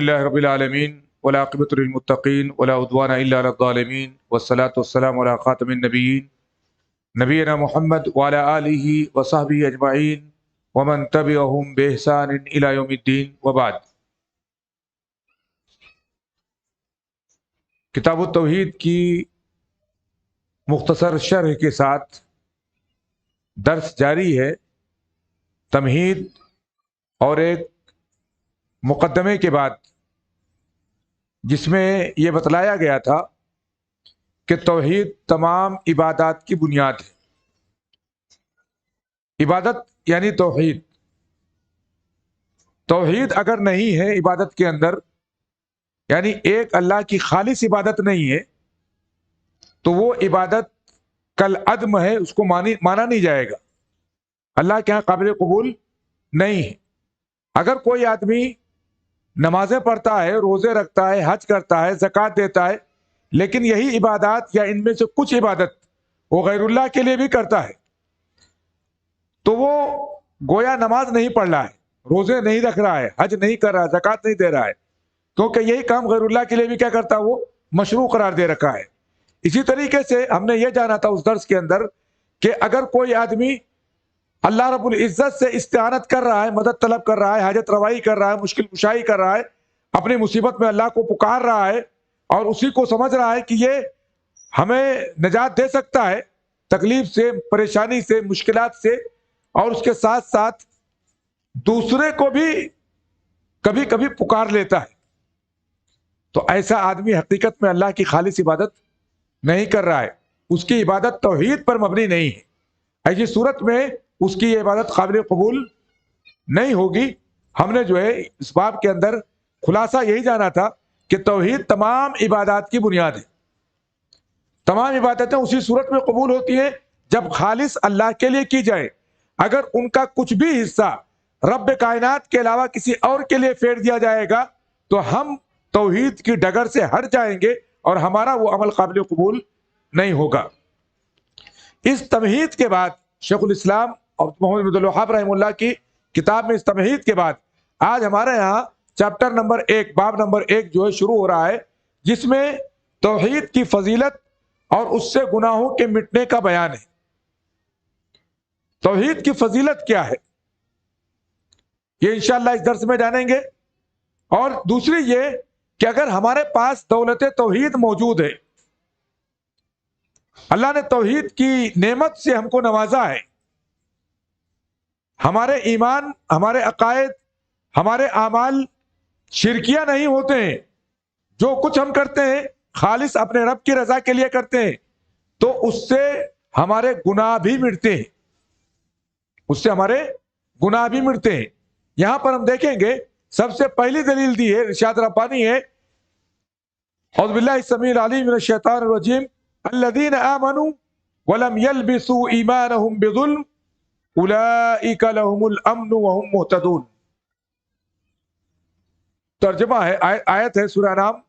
اللہ رب العالمین والعاقبۃ للمتقین ولا عدوان الا علی الظالمین والصلاة والسلام علی خاتم النبیین نبینا محمد وعلی آلہ وصحبہ اجمعین ومن تبعہم بإحسان الی یوم الدین وبعد۔ کتاب التوحید کی مختصر شرح کے ساتھ درس جاری ہے۔ تمہید اور ایک مقدمے کے بعد جس میں یہ بتلایا گیا تھا کہ توحید تمام عبادات کی بنیاد ہے۔ عبادت یعنی توحید۔ توحید اگر نہیں ہے عبادت کے اندر، یعنی ایک اللہ کی خالص عبادت نہیں ہے، تو وہ عبادت کالعدم ہے، اس کو مانا نہیں جائے گا، اللہ کے ہاں قابل قبول نہیں ہے۔ اگر کوئی آدمی نمازیں پڑھتا ہے، روزے رکھتا ہے، حج کرتا ہے، زکوٰۃ دیتا ہے، لیکن یہی عبادات یا ان میں سے کچھ عبادت وہ غیر اللہ کے لیے بھی کرتا ہے، تو وہ گویا نماز نہیں پڑھ رہا ہے، روزے نہیں رکھ رہا ہے، حج نہیں کر رہا ہے، زکوٰۃ نہیں دے رہا ہے، کیونکہ یہی کام غیر اللہ کے لیے بھی کیا کرتا ہے، وہ مشروع قرار دے رکھا ہے۔ اسی طریقے سے ہم نے یہ جانا تھا اس درس کے اندر کہ اگر کوئی آدمی اللہ رب العزت سے استعانت کر رہا ہے، مدد طلب کر رہا ہے، حاجت روائی کر رہا ہے، مشکل کشائی کر رہا ہے، اپنی مصیبت میں اللہ کو پکار رہا ہے اور اسی کو سمجھ رہا ہے کہ یہ ہمیں نجات دے سکتا ہے تکلیف سے، پریشانی سے، مشکلات سے، اور اس کے ساتھ ساتھ دوسرے کو بھی کبھی کبھی پکار لیتا ہے، تو ایسا آدمی حقیقت میں اللہ کی خالص عبادت نہیں کر رہا ہے، اس کی عبادت توحید پر مبنی نہیں ہے۔ ایسی صورت میں اس کی یہ عبادت قابل قبول نہیں ہوگی۔ ہم نے جو ہے اس باب کے اندر خلاصہ یہی جانا تھا کہ توحید تمام عبادات کی بنیاد ہے۔ تمام عبادتیں اسی صورت میں قبول ہوتی ہیں جب خالص اللہ کے لیے کی جائے۔ اگر ان کا کچھ بھی حصہ رب کائنات کے علاوہ کسی اور کے لیے پھیر دیا جائے گا تو ہم توحید کی ڈگر سے ہٹ جائیں گے اور ہمارا وہ عمل قابل قبول نہیں ہوگا۔ اس تمہید کے بعد شیخ الاسلام اور محمد بن عبد الوہاب رحمہ اللہ کی کتاب میں اس تمہید کے بعد آج ہمارے یہاں چیپٹر نمبر 1 باب نمبر 1 جو ہے شروع ہو رہا ہے، جس میں توحید کی فضیلت اور اس سے گناہوں کے مٹنے کا بیان ہے۔ توحید کی فضیلت کیا ہے یہ انشاءاللہ اس درس میں جانیں گے، اور دوسری یہ کہ اگر ہمارے پاس دولت توحید موجود ہے، اللہ نے توحید کی نعمت سے ہم کو نوازا ہے، ہمارے ایمان، ہمارے عقائد، ہمارے اعمال شرکیہ نہیں ہوتے ہیں، جو کچھ ہم کرتے ہیں خالص اپنے رب کی رضا کے لیے کرتے ہیں، تو اس سے ہمارے گناہ بھی مٹتے ہیں، اس سے ہمارے گناہ بھی مٹتے ہیں۔ یہاں پر ہم دیکھیں گے سب سے پہلی دلیل دی ہے، ارشاد ربانی ہے، اعوذ باللہ السمیع العلیم من الشیطان الرجیم، الذین آمنوا ولم يلبسوا ایمانهم بظلم اولئک لهم الامن وهم مہتدون۔ ترجمہ ہے، آیت ہے سورہ نام،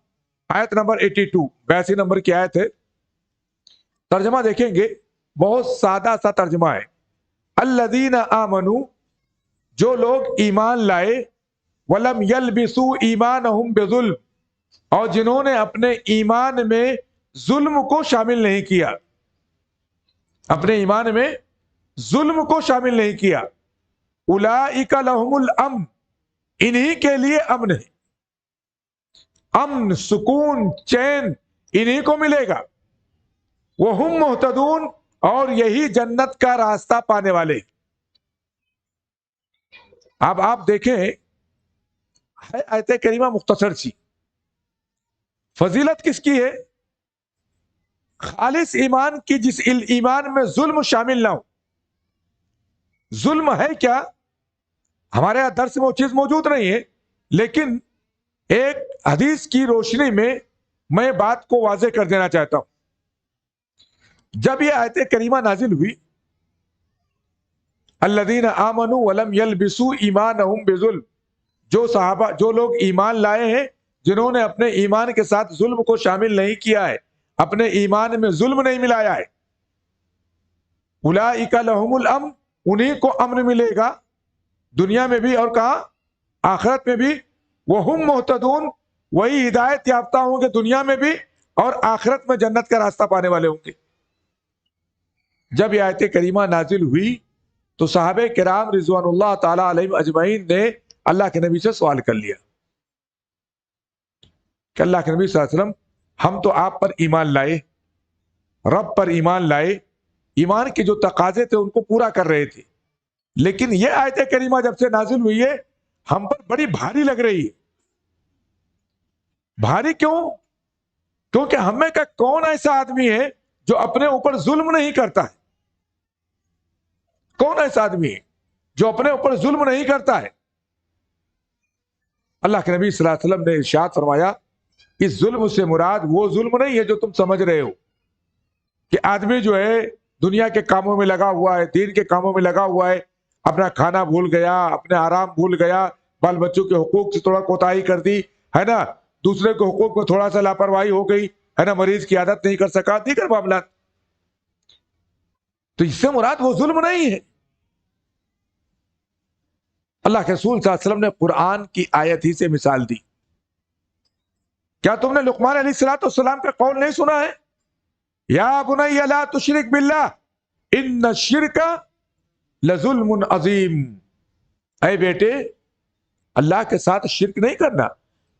آیت نمبر 82، 82 نمبر کی آیت ہے۔ ترجمہ دیکھیں گے، بہت سادہ سا ترجمہ ہے۔ الذین آمنوا، جو لوگ ایمان لائے، ولم یلبسوا ایمانہم بظلم، اور جنہوں نے اپنے ایمان میں ظلم کو شامل نہیں کیا، اپنے ایمان میں ظلم کو شامل نہیں کیا، اولئک لہم الامن، انہی کے لیے امن ہے، امن، سکون، چین انہی کو ملے گا، وہم مہتدون، اور یہی جنت کا راستہ پانے والے۔ اب آپ دیکھیں، ہے آیت کریمہ مختصر سی، فضیلت کس کی ہے؟ خالص ایمان کی، جس ایمان میں ظلم شامل نہ ہو۔ ظلم ہے کیا؟ ہمارے یہاں درس میں وہ چیز موجود نہیں ہے، لیکن ایک حدیث کی روشنی میں بات کو واضح کر دینا چاہتا ہوں۔ جب یہ آیت کریمہ نازل ہوئی، الذین آمنوا ولم یلبسوا ایمانہم بظلم، جو صحابہ، جو لوگ ایمان لائے ہیں جنہوں نے اپنے ایمان کے ساتھ ظلم کو شامل نہیں کیا ہے، اپنے ایمان میں ظلم نہیں ملایا ہے، اولئک لہم الامن، انہی کو امن ملے گا، دنیا میں بھی اور کہاں؟ آخرت میں بھی، وہم محتدون، وہی ہدایت یافتہ ہوں گے دنیا میں بھی اور آخرت میں جنت کا راستہ پانے والے ہوں گے۔ جب یہ آیت کریمہ نازل ہوئی تو صحابہ کرام رضوان اللہ تعالی علیہم اجمعین نے اللہ کے نبی سے سوال کر لیا کہ اللہ کے نبی صلی اللہ علیہ وسلم، ہم تو آپ پر ایمان لائے، رب پر ایمان لائے، ایمان کے جو تقاضے تھے ان کو پورا کر رہے تھے، لیکن یہ آیت کریمہ جب سے نازل ہوئی ہے ہم پر بڑی بھاری لگ رہی ہے۔ بھاری کیوں؟ کیونکہ ہمیں کا کون ایسا آدمی ہے جو اپنے اوپر ظلم نہیں کرتا ہے؟ کون ایسا آدمی ہے جو اپنے اوپر ظلم نہیں کرتا ہے؟ اللہ کے نبی صلی اللہ علیہ وسلم نے ارشاد فرمایا، اس ظلم سے مراد وہ ظلم نہیں ہے جو تم سمجھ رہے ہو کہ آدمی جو ہے دنیا کے کاموں میں لگا ہوا ہے، دین کے کاموں میں لگا ہوا ہے، اپنا کھانا بھول گیا، اپنے آرام بھول گیا، بال بچوں کے حقوق سے تھوڑا کوتاہی کر دی ہے نا، دوسرے کے حقوق میں تھوڑا سا لاپرواہی ہو گئی ہے نا، مریض کی عادت نہیں کر سکا، دیگر معاملات، تو اس سے مراد وہ ظلم نہیں ہے۔ اللہ کے رسول صلی اللہ علیہ وسلم نے قرآن کی آیت ہی سے مثال دی۔ کیا تم نے لقمان علیہ الصلوۃ والسلام کا قول نہیں سنا ہے؟ یا بنی لا تشرک باللہ ان الشرک لظلم عظیم، اے بیٹے اللہ کے ساتھ شرک نہیں کرنا،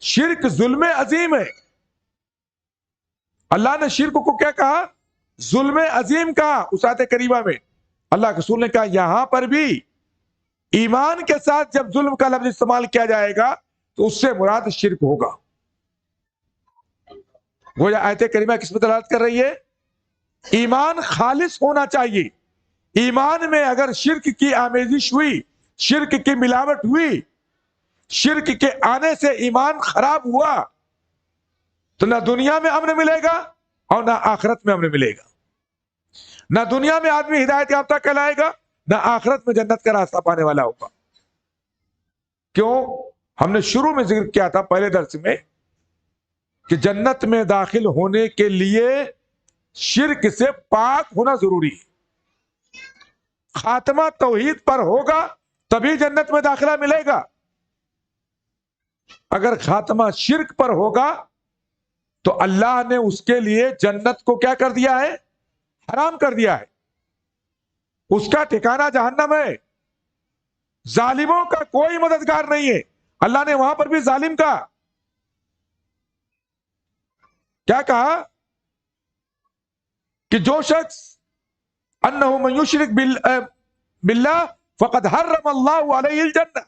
شرک ظلم عظیم ہے۔ اللہ نے شرک کو کیا کہا؟ ظلم عظیم کہا اس آیت کریمہ میں۔ اللہ کے رسول نے کہا یہاں پر بھی ایمان کے ساتھ جب ظلم کا لفظ استعمال کیا جائے گا تو اس سے مراد شرک ہوگا۔ گویا آیت کریمہ کس پر دلالت کر رہی ہے؟ ایمان خالص ہونا چاہیے۔ ایمان میں اگر شرک کی آمیزش ہوئی، شرک کی ملاوٹ ہوئی، شرک کے آنے سے ایمان خراب ہوا تو نہ دنیا میں امن ملے گا اور نہ آخرت میں امن ملے گا۔ نہ دنیا میں آدمی ہدایت یافتہ کہلائے گا، نہ آخرت میں جنت کا راستہ پانے والا ہوگا۔ کیوں؟ ہم نے شروع میں ذکر کیا تھا پہلے درس میں کہ جنت میں داخل ہونے کے لیے شرک سے پاک ہونا ضروری ہے۔ خاتمہ توحید پر ہوگا تبھی جنت میں داخلہ ملے گا۔ اگر خاتمہ شرک پر ہوگا تو اللہ نے اس کے لیے جنت کو کیا کر دیا ہے؟ حرام کر دیا ہے۔ اس کا ٹھکانہ جہنم ہے۔ ظالموں کا کوئی مددگار نہیں ہے۔ اللہ نے وہاں پر بھی ظالم کا کیا کہا کہ جو شخص انہ من یشرک باللہ فقد حرم اللہ علیہ الجنہ،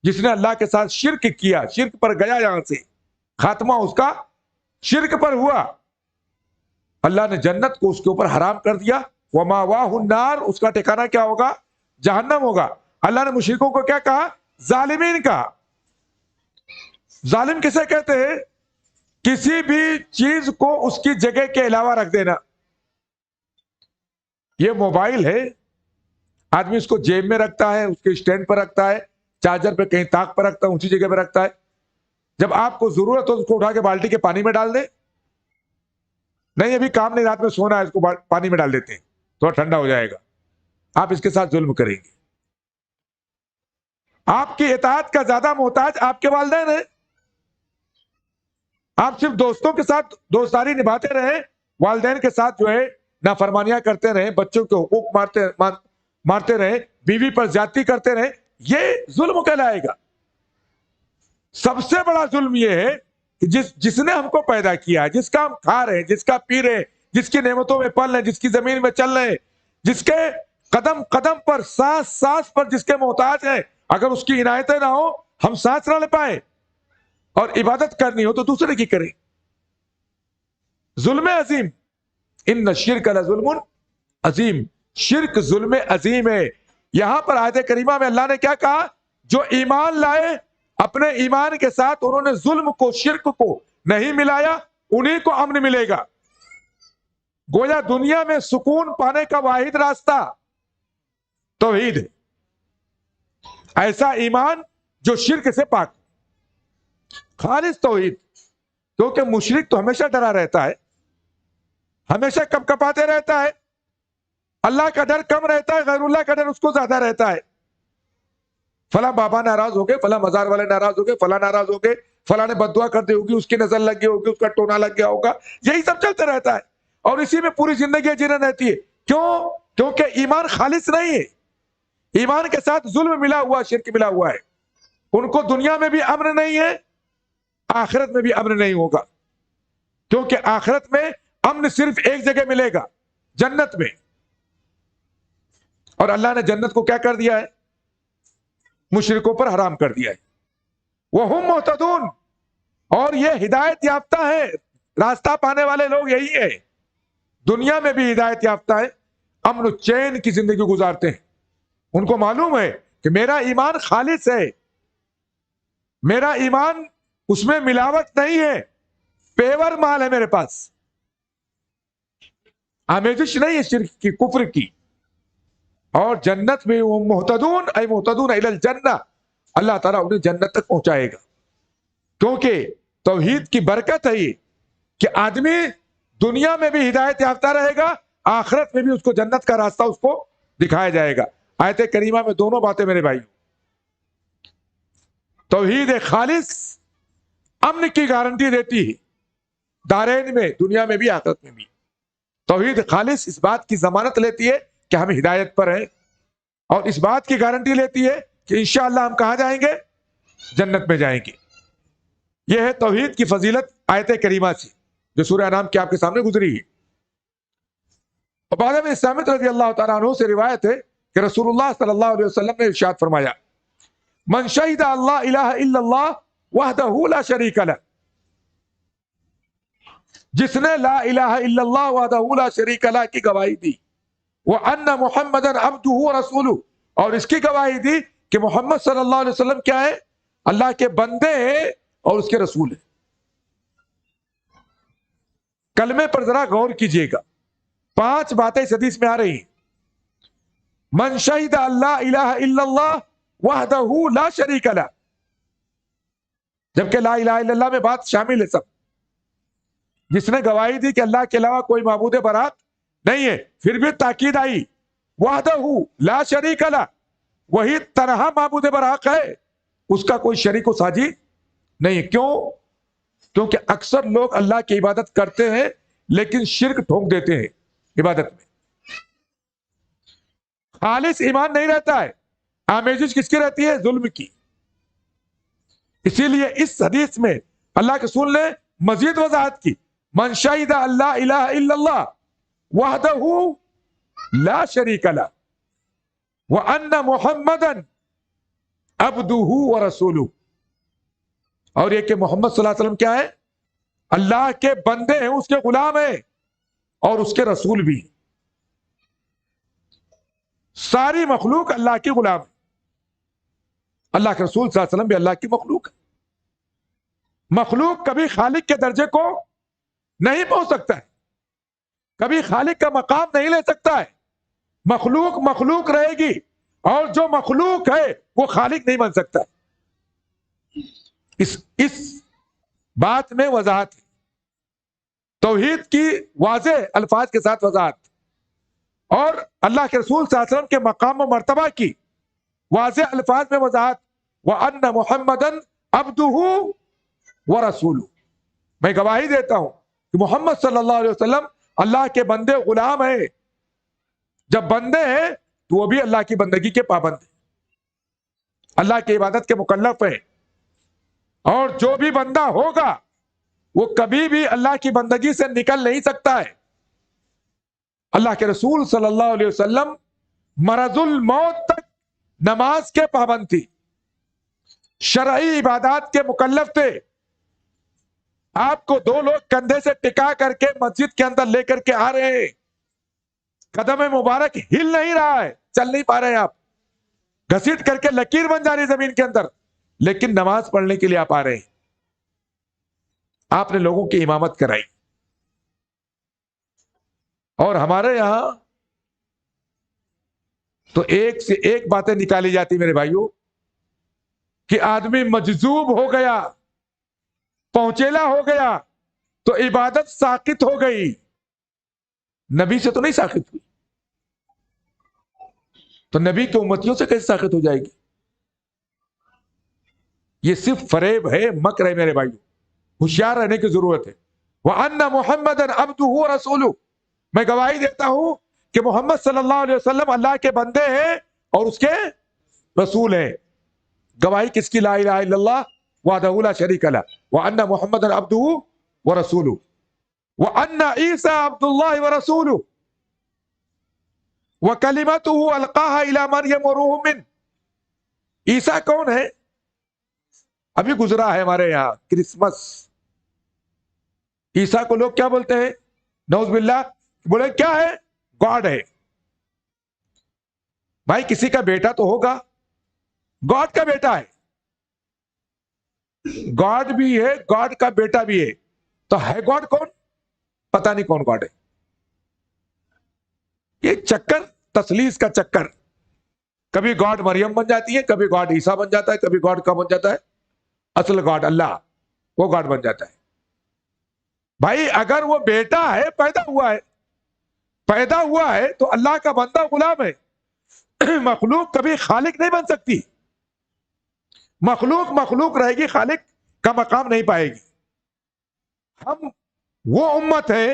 جس نے اللہ کے ساتھ شرک کیا، شرک پر گیا، یہاں سے خاتمہ اس کا شرک پر ہوا، اللہ نے جنت کو اس کے اوپر حرام کر دیا۔ وماواہ النار، اس کا ٹھکانہ کیا ہوگا؟ جہنم ہوگا۔ اللہ نے مشرکوں کو کیا کہا؟ ظالمین کہا۔ ظالم کسے کہتے ہیں؟ کسی بھی چیز کو اس کی جگہ کے علاوہ رکھ دینا۔ یہ موبائل ہے، آدمی اس کو جیب میں رکھتا ہے، اس کے اسٹینڈ پر رکھتا ہے، چارجر پہ کہیں طاق پر رکھتا ہے، اونچی جگہ پہ رکھتا ہے۔ جب آپ کو ضرورت ہو تو اس کو اٹھا کے بالٹی کے پانی میں ڈال دیں۔ نہیں ابھی کام نہیں، رات میں سونا ہے، اس کو پانی میں ڈال دیتے ہیں، تھوڑا ٹھنڈا ہو جائے گا۔ آپ اس کے ساتھ ظلم کریں گے۔ آپ کی اطاعت کا زیادہ محتاج آپ کے والدین ہیں۔ آپ صرف دوستوں کے ساتھ دوستاری نبھاتے رہیں، والدین کے ساتھ جو ہے نافرمانیاں کرتے رہیں، بچوں کے حقوق مارتے رہیں، بیوی پر زیادتی کرتے رہیں، یہ ظلم کہلائے گا۔ سب سے بڑا ظلم یہ ہے کہ جس نے ہم کو پیدا کیا ہے، جس کا ہم کھا رہے ہیں، جس کا پی رہے ہیں، جس کی نعمتوں میں پل رہے ہیں، جس کی زمین میں چل رہے ہیں، جس کے قدم قدم پر، سانس سانس پر جس کے محتاج ہیں، اگر اس کی عنایتیں نہ ہو ہم سانس نہ لے پائیں اور عبادت کرنی ہو تو دوسرے کی کریں۔ ظلم عظیم، ان الشرک لظلم عظیم، شرک ظلم عظیم ہے۔ یہاں پر آیت کریمہ میں اللہ نے کیا کہا؟ جو ایمان لائے، اپنے ایمان کے ساتھ انہوں نے ظلم کو، شرک کو نہیں ملایا، انہی کو امن ملے گا۔ گویا دنیا میں سکون پانے کا واحد راستہ توحید ہے، ایسا ایمان جو شرک سے پاک، خالص توحید۔ کیونکہ مشرک تو ہمیشہ ڈرا رہتا ہے، ہمیشہ کپ کپاتے رہتا ہے، اللہ کا ڈر کم رہتا ہے، غیر اللہ کا ڈر اس کو زیادہ رہتا ہے۔ فلاں بابا ناراض ہو گئے، فلاں مزار والے ناراض ہو گئے، فلاں ناراض ہو گئے، فلاں نے بد دعا کر دی ہوگی، اس کی نظر لگ گئی ہوگی، اس کا ٹونا لگ گیا ہوگا، یہی سب چلتا رہتا ہے اور اسی میں پوری زندگی جینا رہتی ہے. کیوں؟ کیونکہ ایمان خالص نہیں ہے. ایمان کے ساتھ ظلم ملا ہوا، شرک ملا ہوا ہے. ان کو دنیا میں بھی امن نہیں ہے، آخرت میں بھی امن نہیں ہوگا. کیونکہ آخرت میں امن صرف ایک جگہ ملے گا، جنت میں. اور اللہ نے جنت کو کیا کر دیا ہے؟ مشرکوں پر حرام کر دیا ہے. وَهُمْ مُهْتَدُونَ، اور یہ ہدایت یافتہ ہے. راستہ پانے والے لوگ یہی ہے، دنیا میں بھی ہدایت یافتہ ہے، امن و چین کی زندگی گزارتے ہیں. ان کو معلوم ہے کہ میرا ایمان خالص ہے، میرا ایمان اس میں ملاوٹ نہیں ہے، پیور مال ہے میرے پاس، آمیزش نہیں ہے شرک کی، کفر کی. اور جنت میں وہ محتدون اے محتدون الی الجنہ، اللہ تعالیٰ انہیں جنت تک پہنچائے گا. کیونکہ توحید کی برکت ہے یہ کہ آدمی دنیا میں بھی ہدایت یافتہ رہے گا، آخرت میں بھی اس کو جنت کا راستہ اس کو دکھایا جائے گا. آیت کریمہ میں دونوں باتیں میرے بھائی، توحید خالص امن کی گارنٹی دیتی ہے، دارین میں، دنیا میں بھی آخرت میں بھی. توحید خالص اس بات کی ضمانت لیتی ہے کہ ہم ہدایت پر ہیں، اور اس بات کی گارنٹی لیتی ہے کہ انشاءاللہ ہم کہاں جائیں گے؟ جنت میں جائیں گے. یہ ہے توحید کی فضیلت آیت کریمہ سے جو سورہ انعام کی آپ کے سامنے گزری ہے. اور بعد میں سامت رضی اللہ تعالیٰ عنہ سے روایت ہے کہ رسول اللہ صلی اللہ علیہ وسلم نے ارشاد فرمایا، من شہد اللہ الہ الا اللہ وحدہ لا شریک لہ، جس نے لا الہ الا اللہ وحدہ لا شریک لہ کی گواہی دی، وَأَنَّ مُحَمَّدًا عَبْدُهُ وَرَسُولُهُ، اور اس کی گواہی دی کہ محمد صلی اللہ علیہ وسلم کیا ہے؟ اللہ کے بندے ہیں اور اس کے رسول ہیں. کلمے پر ذرا غور کیجئے گا، 5 باتیں اس حدیث میں آ رہی ہیں. من شہد اللہ الہ الا اللہ وحدہ لا شریک لہ، جبکہ لا الہ الا اللہ میں بات شامل ہے سب. جس نے گواہی دی کہ اللہ کے علاوہ کوئی معبود برحق نہیں ہے، پھر بھی تاکید آئی وحدہ لا شریک لہ، وہی تنہا معبود برحق ہے، اس کا کوئی شریک و ساجی نہیں. کیوں؟ کیونکہ اکثر لوگ اللہ کی عبادت کرتے ہیں لیکن شرک ٹھونک دیتے ہیں عبادت میں. خالص ایمان نہیں رہتا ہے، آمیزش کس کی رہتی ہے؟ ظلم کی. اسی لیے اس حدیث میں اللہ کے رسول نے مزید وضاحت کی، من شہد اللہ الہ الا اللہ وحدہ لا شریک لہ وان محمدا عبدہ ورسولہ. اور یہ کہ محمد صلی اللہ علیہ وسلم کیا ہے؟ اللہ کے بندے ہیں، اس کے غلام ہیں اور اس کے رسول بھی. ساری مخلوق اللہ کی غلام ہے، اللہ کے رسول صلی اللہ علیہ وسلم بھی اللہ کی مخلوق ہے. مخلوق کبھی خالق کے درجے کو نہیں پہنچ سکتا ہے، کبھی خالق کا مقام نہیں لے سکتا ہے. مخلوق مخلوق رہے گی، اور جو مخلوق ہے وہ خالق نہیں بن سکتا. اس بات میں وضاحت ہے، توحید کی واضح الفاظ کے ساتھ وضاحت، اور اللہ کے رسول صلی اللہ علیہ وسلم کے مقام و مرتبہ کی واضح الفاظ میں وضاحت. وَأَنَّ مُحَمَّدًا عَبْدُهُ وَرَسُولُهُ، میں گواہی دیتا ہوں کہ محمد صلی اللہ علیہ وسلم اللہ کے بندے غلام ہیں. جب بندے ہیں تو وہ بھی اللہ کی بندگی کے پابند ہیں، اللہ کی عبادت کے مکلف ہیں. اور جو بھی بندہ ہوگا وہ کبھی بھی اللہ کی بندگی سے نکل نہیں سکتا ہے. اللہ کے رسول صلی اللہ علیہ وسلم مرض الموت تک نماز کے پابند تھی، شرعی عبادات کے مکلف تھے. آپ کو 2 لوگ کندھے سے ٹکا کر کے مسجد کے اندر لے کر کے آ رہے ہیں، قدم مبارک ہل نہیں رہا ہے، چل نہیں پا رہے ہیں آپ، گھسیٹ کر کے لکیر بن جا رہی زمین کے اندر، لیکن نماز پڑھنے کے لیے آپ آ رہے ہیں. آپ نے لوگوں کی امامت کرائی. اور ہمارے یہاں تو ایک سے ایک باتیں نکالی جاتی میرے بھائیوں، کہ آدمی مجذوب ہو گیا، پہنچیلا ہو گیا تو عبادت ساقط ہو گئی. نبی سے تو نہیں ساقط ہوئی، تو نبی کی امتیوں سے کیسے ساقط ہو جائے گی؟ یہ صرف فریب ہے، مکر ہے میرے بھائیو، ہوشیار رہنے کی ضرورت ہے۔ وَأَنَّ مُحَمَّدًا عَبْدُهُ وَرَسُولُهُ، میں گواہی دیتا ہوں کہ محمد صلی اللہ علیہ وسلم اللہ کے بندے ہیں اور اس کے رسول ہیں۔ گواہی کس کی؟ لا الہ الا اللہ وحدہ لا شریک لہ وَأَنَّ مُحَمَّدًا عَبْدُهُ وَرَسُولُهُ وَأَنَّ عِيسَىٰ عَبْدُ اللَّهِ وَرَسُولُهُ وَكَلِمَتُهُ أَلْقَاهَا إِلَىٰ مَرْيَمَ وَرُوحٌ مِّنْهُ۔ عیسیٰ کون ہے؟ ابھی گزرا ہے ہمارے یہاں کرسمس، عیسیٰ کو لوگ کیا بولتے ہیں؟ نعوذ باللہ، بولے کیا ہے؟ گاڈ ہے۔ بھائی کسی کا بیٹا تو ہوگا، گاڈ کا بیٹا ہے، گاڈ بھی ہے، گاڈ کا بیٹا بھی ہے، تو ہے گاڈ کون؟ پتہ نہیں کون گاڈ ہے۔ یہ چکر، تسلیس کا چکر، کبھی گاڈ مریم بن جاتی ہے، کبھی گاڈ عیسیٰ بن جاتا ہے، کبھی گاڈ کا بن جاتا ہے اصل گاڈ اللہ، وہ گاڈ بن جاتا ہے۔ بھائی اگر وہ بیٹا ہے، پیدا ہوا ہے تو اللہ کا بندہ غلام ہے۔ مخلوق کبھی خالق نہیں بن سکتی، مخلوق رہے گی، خالق کا مقام نہیں پائے گی۔ ہم وہ امت ہے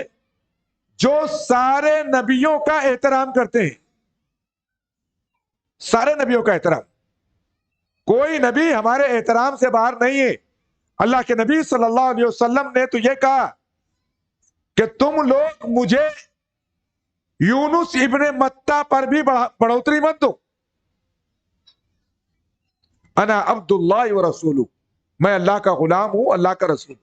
جو سارے نبیوں کا احترام کرتے ہیں، سارے نبیوں کا احترام، کوئی نبی ہمارے احترام سے باہر نہیں ہے۔ اللہ کے نبی صلی اللہ علیہ وسلم نے تو یہ کہا کہ تم لوگ مجھے یونس ابن متہ پر بھی بڑھوتری مت دو، انا عبد اللہ ورسولہ، میں اللہ کا غلام ہوں، اللہ کا رسول۔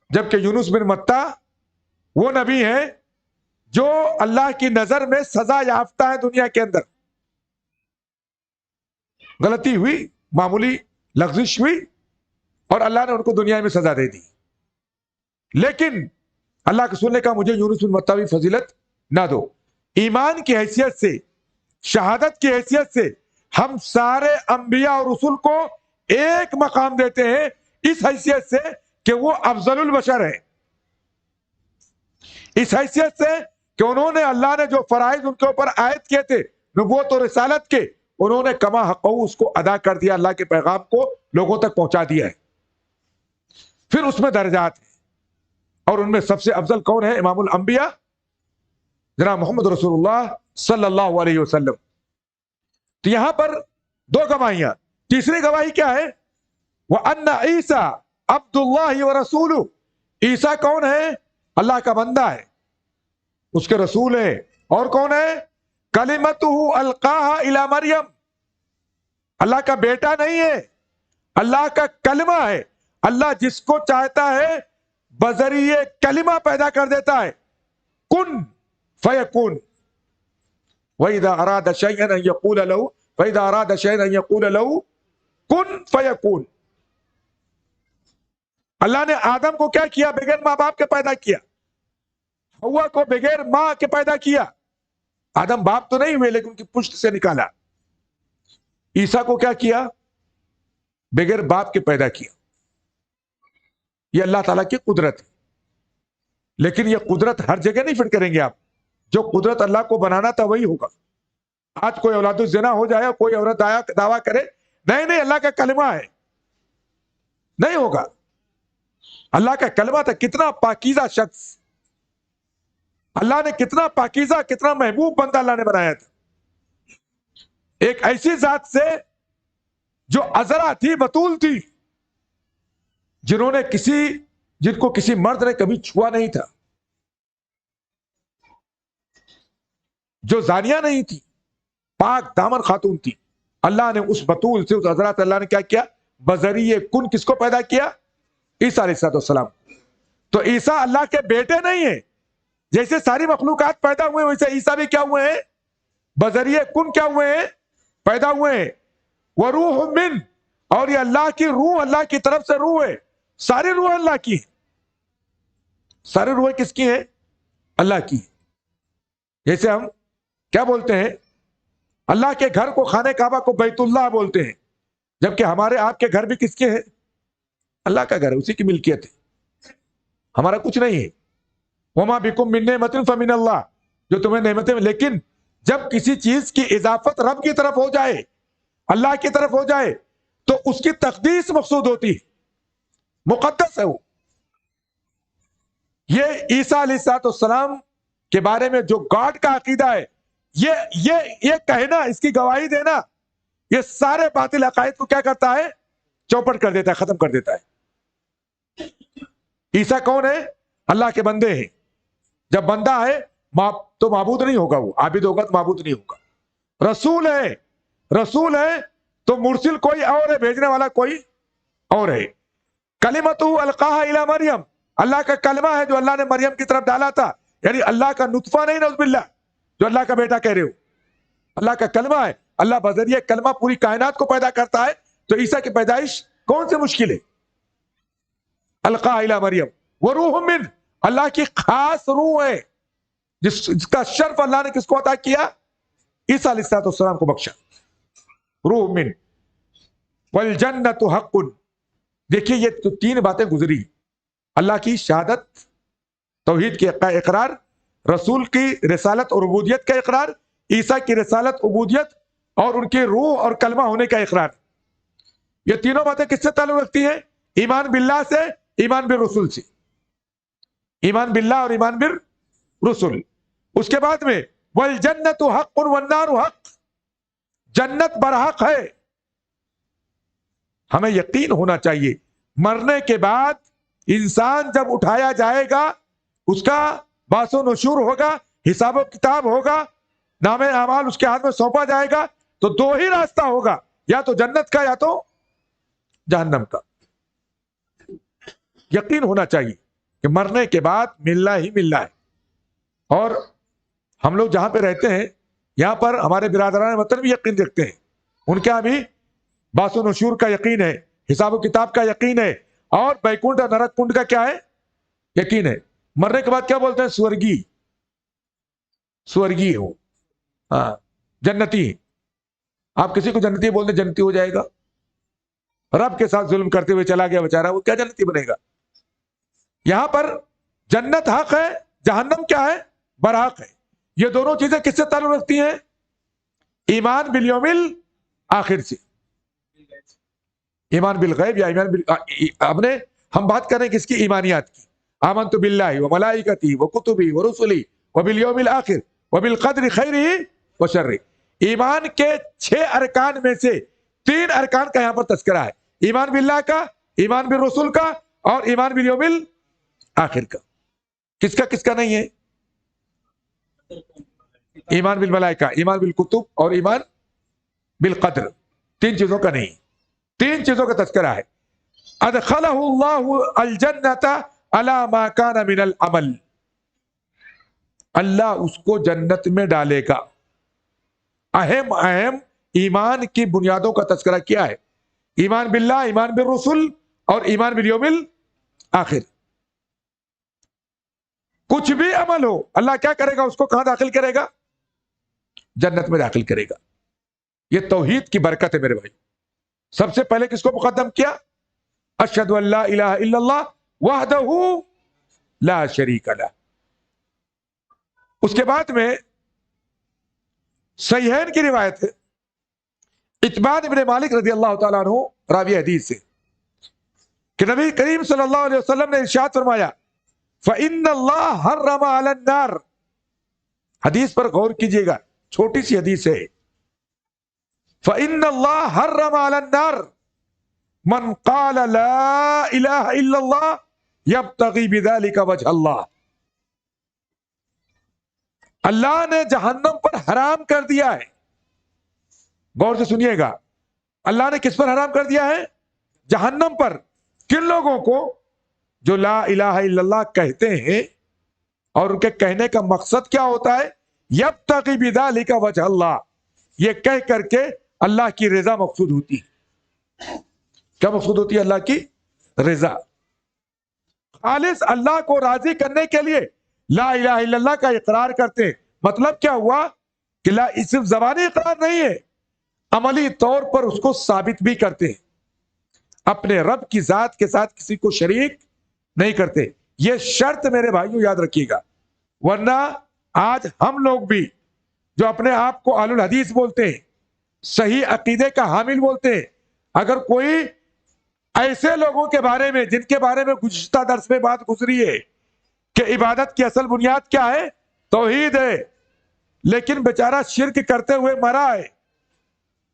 جبکہ یونس بن متہ وہ نبی ہیں جو اللہ کی نظر میں سزا یافتہ ہے، دنیا کے اندر غلطی ہوئی، معمولی لغزش ہوئی اور اللہ نے ان کو دنیا میں سزا دے دی، لیکن اللہ کے رسول نے کہا مجھے یونس بن متہ بھی فضیلت نہ دو۔ ایمان کی حیثیت سے، شہادت کی حیثیت سے ہم سارے انبیاء اور رسول کو ایک مقام دیتے ہیں، اس حیثیت سے کہ وہ افضل البشر ہیں، اس حیثیت سے کہ انہوں نے اللہ نے جو فرائض ان کے اوپر عائد کیے تھے نبوت اور رسالت کے، انہوں نے کما حقہ اس کو ادا کر دیا، اللہ کے پیغام کو لوگوں تک پہنچا دیا ہے۔ پھر اس میں درجات ہیں، اور ان میں سب سے افضل کون ہے؟ امام الانبیاء جناب محمد رسول اللہ صلی اللہ علیہ وسلم۔ تو یہاں پر دو گواہیاں، تیسری گواہی کیا ہے؟ وَأَنَّ عِيسَىٰ عَبْدُ اللَّهِ وَرَسُولُهُ، عیسیٰ کون ہے؟ اللہ کا بندہ ہے، اس کے رسول ہے، اور کون ہے؟ کلمتہ القاہا الی مریم، اللہ کا بیٹا نہیں ہے، اللہ کا کلمہ ہے، اللہ جس کو چاہتا ہے بذریعے کلمہ پیدا کر دیتا ہے، کن فیکون، وَإِذَا أَرَادَ شَيْئًا أَن يَقُولَ لَهُ فَإِذَا أَرَادَ شَيْئًا أَن يَقُولَ لَهُ کن فیکون۔ اللہ نے آدم کو کیا کیا؟ بغیر ماں باپ کے پیدا کیا، حوا کو بغیر ماں کے پیدا کیا، آدم باپ تو نہیں ہوئے لیکن ان کی پشت سے نکالا۔ عیسیٰ کو کیا کیا؟ بغیر باپ کے پیدا کیا۔ یہ اللہ تعالیٰ کی قدرت ہے، لیکن یہ قدرت ہر جگہ نہیں فٹ کریں گے آپ، جو قدرت اللہ کو بنانا تھا وہی ہوگا۔ آج کوئی اولاد الزنا ہو جائے، کوئی عورت دعویٰ کرے نہیں اللہ کا کلمہ ہے، نہیں ہوگا۔ اللہ کا کلمہ تھا، کتنا پاکیزہ شخص، اللہ نے کتنا پاکیزہ، کتنا محبوب بندہ اللہ نے بنایا تھا، ایک ایسی ذات سے جو عذرا تھی، بتول تھی، جن کو کسی مرد نے کبھی چھوا نہیں تھا، جو زانیہ نہیں تھی، پاک دامن خاتون تھی۔ اللہ نے اس بتول سے، اس عذرا سے اللہ نے کیا کیا؟ بذریعے کن کس کو پیدا کیا؟ عیسیٰ علیہ السلام۔ تو عیسیٰ اللہ کے بیٹے نہیں ہیں، جیسے ساری مخلوقات پیدا ہوئے ویسے عیسیٰ بھی کیا ہوئے ہیں؟ بذریعے کن کیا ہوئے ہیں؟ پیدا ہوئے ہیں۔ وروح من، اور یہ اللہ کی روح، اللہ کی طرف سے روح ہے، ساری روح اللہ کی ہے، ساری روح کس کی ہیں؟ اللہ کی۔ جیسے ہم کیا بولتے ہیں؟ اللہ کے گھر کو، خانہ کعبہ کو بیت اللہ بولتے ہیں، جبکہ ہمارے آپ کے گھر بھی کس کے ہیں؟ اللہ کا گھر ہے، اسی کی ملکیت ہے، ہمارا کچھ نہیں ہے۔ وما بکم من نعمت فمن اللہ، جو تمہیں نعمتیں، لیکن جب کسی چیز کی اضافت رب کی طرف ہو جائے، اللہ کی طرف ہو جائے، تو اس کی تقدیس مقصود ہوتی ہے، مقدس ہے وہ۔ یہ عیسیٰ علیہ السلام کے بارے میں جو گاڈ کا عقیدہ ہے، یہ کہنا، اس کی گواہی دینا، یہ سارے باطل عقائد کو کیا کرتا ہے؟ چوپٹ کر دیتا ہے، ختم کر دیتا ہے۔ عیسیٰ کون ہے؟ اللہ کے بندے ہیں۔ جب بندہ ہے تو معبود نہیں ہوگا، وہ عابد ہوگا تو معبود نہیں ہوگا۔ رسول ہے تو مرسل کوئی اور ہے، بھیجنے والا کوئی اور ہے۔ کلمۃ القاها الی مریم، اللہ کا کلمہ ہے جو اللہ نے مریم کی طرف ڈالا تھا، یعنی اللہ کا نطفہ نہیں، نعوذ باللہ، جو اللہ کا بیٹا کہہ رہے ہو، اللہ کا کلمہ ہے۔ اللہ بذریعہ کلمہ پوری کائنات کو پیدا کرتا ہے، تو عیسیٰ کی پیدائش کون سے مشکل ہے؟ القاها الی مریم وروح من، اللہ کی خاص روح ہے، جس کا شرف اللہ نے کس کو عطا کیا؟ عیسیٰ علیہ السلام کو بخشا۔ روح من والجنت حق، دیکھیے یہ تو تین باتیں گزری، اللہ کی شہادت، توحید کی اقرار، رسول کی رسالت اور عبودیت کا اقرار، عیسیٰ کی رسالت، عبودیت اور ان کے روح اور کلمہ ہونے کا اقرار۔ یہ تینوں باتیں کس سے تعلق رکھتی ہیں؟ ایمان باللہ سے، ایمان بالرسول سے، ایمان باللہ اور ایمان بالرسول۔ اس کے بعد میں والجنت حق والنار حق، جنت برحق ہے۔ ہمیں یقین ہونا چاہیے مرنے کے بعد انسان جب اٹھایا جائے گا، اس کا باس و نشور ہوگا، حساب و کتاب ہوگا، نام اعمال اس کے ہاتھ میں سونپا جائے گا، تو دو ہی راستہ ہوگا، یا تو جنت کا یا تو جہنم کا۔ یقین ہونا چاہیے کہ مرنے کے بعد ملنا ہی ملنا ہے۔ اور ہم لوگ جہاں پہ رہتے ہیں، یہاں پر ہمارے برادران وطن بھی یقین رکھتے ہیں، ان کا بھی باس و نشور کا یقین ہے، حساب و کتاب کا یقین ہے، اور بیکنڈ اور نرک کنڈ کا کیا ہے؟ یقین ہے۔ مرنے کے بعد کیا بولتے ہیں؟ سورگی ہو، ہاں، جنتی۔ آپ کسی کو جنتی بولتے جنتی ہو جائے گا؟ رب کے ساتھ ظلم کرتے ہوئے چلا گیا بیچارہ، وہ کیا جنتی بنے گا؟ یہاں پر جنت حق ہے، جہنم کیا ہے؟ برحق ہے۔ یہ دونوں چیزیں کس سے تعلق رکھتی ہیں؟ ایمان بالیوم آخر سے، ایمان بالغیب یا ایمان ہم بات کریں کس کی؟ ایمانیات کی۔ آمنت باللہ وملائکتہ وکتبہ ورسلہ وبالیوم الآخر وبالقدر خیرہ وشرہ۔ ایمان کے 6 ارکان میں سے 3 ارکان کا یہاں پر تذکرہ ہے، ایمان باللہ کا، ایمان بالرسول کا، اور ایمان بالیوم الآخر کا۔ کس کا نہیں ہے؟ ایمان بالملائکہ، ایمان بالکتب اور ایمان بالقدر، 3 چیزوں کا نہیں، 3 چیزوں کا تذکرہ ہے۔ ادخلہ اللہ الجنت علی ما کان من العمل، اللہ اس کو جنت میں ڈالے گا۔ اہم ایمان کی بنیادوں کا تذکرہ کیا ہے؟ ایمان باللہ، ایمان بالرسول اور ایمان بالیوم الآخر۔ کچھ بھی عمل ہو، اللہ کیا کرے گا؟ اس کو کہاں داخل کرے گا؟ جنت میں داخل کرے گا۔ یہ توحید کی برکت ہے میرے بھائی۔ سب سے پہلے کس کو مقدم کیا؟ اشہد ان لا الہ الا اللہ وحدہ لا شریک لہ۔ اس کے بعد میں صحیحین کی روایت ہے، اتبان ابن مالک رضی اللہ تعالیٰ عنہ راوی حدیث سے، کہ نبی کریم صلی اللہ علیہ وسلم نے ارشاد فرمایا فَإِنَّ اللَّهَ حَرَّمَ عَلَى النَّارِ، حدیث پر غور کیجئے گا، چھوٹی سی حدیث ہے۔ فَإِنَّ اللَّهَ حَرَّمَ عَلَى النَّارِ مَنْ قَالَ لَا إِلَهَ إِلَّا اللَّهِ يَبْتَغِي بِذَلِكَ وَجْهَ اللَّهِ، اللہ نے جہنم پر حرام کر دیا ہے۔ غور سے سنیے گا، اللہ نے کس پر حرام کر دیا ہے؟ جہنم پر۔ کن لوگوں کو؟ جو لا الہ الا اللہ کہتے ہیں، اور ان کے کہنے کا مقصد کیا ہوتا ہے؟ یبتغی بذالک وجہ اللہ، یہ کہہ کر کے اللہ کی رضا مقصود ہوتی ہے۔ کیا مقصود ہوتی ہے؟ اللہ کی رضا۔ خالص اللہ کو راضی کرنے کے لیے لا الہ الا اللہ کا اقرار کرتے ہیں۔ مطلب کیا ہوا کہ صرف زبانی اقرار نہیں ہے، عملی طور پر اس کو ثابت بھی کرتے ہیں، اپنے رب کی ذات کے ساتھ کسی کو شریک نہیں کرتے۔ یہ شرط میرے بھائیوں یاد رکھیے گا، ورنہ آج ہم لوگ بھی جو اپنے آپ کو اہل الحدیث بولتے ہیں، صحیح عقیدے کا حامل بولتے ہیں، اگر کوئی ایسے لوگوں کے بارے میں جن کے بارے میں گزشتہ درس میں بات گزری ہے کہ عبادت کی اصل بنیاد کیا ہے؟ توحید ہے، لیکن بیچارہ شرک کرتے ہوئے مرا ہے.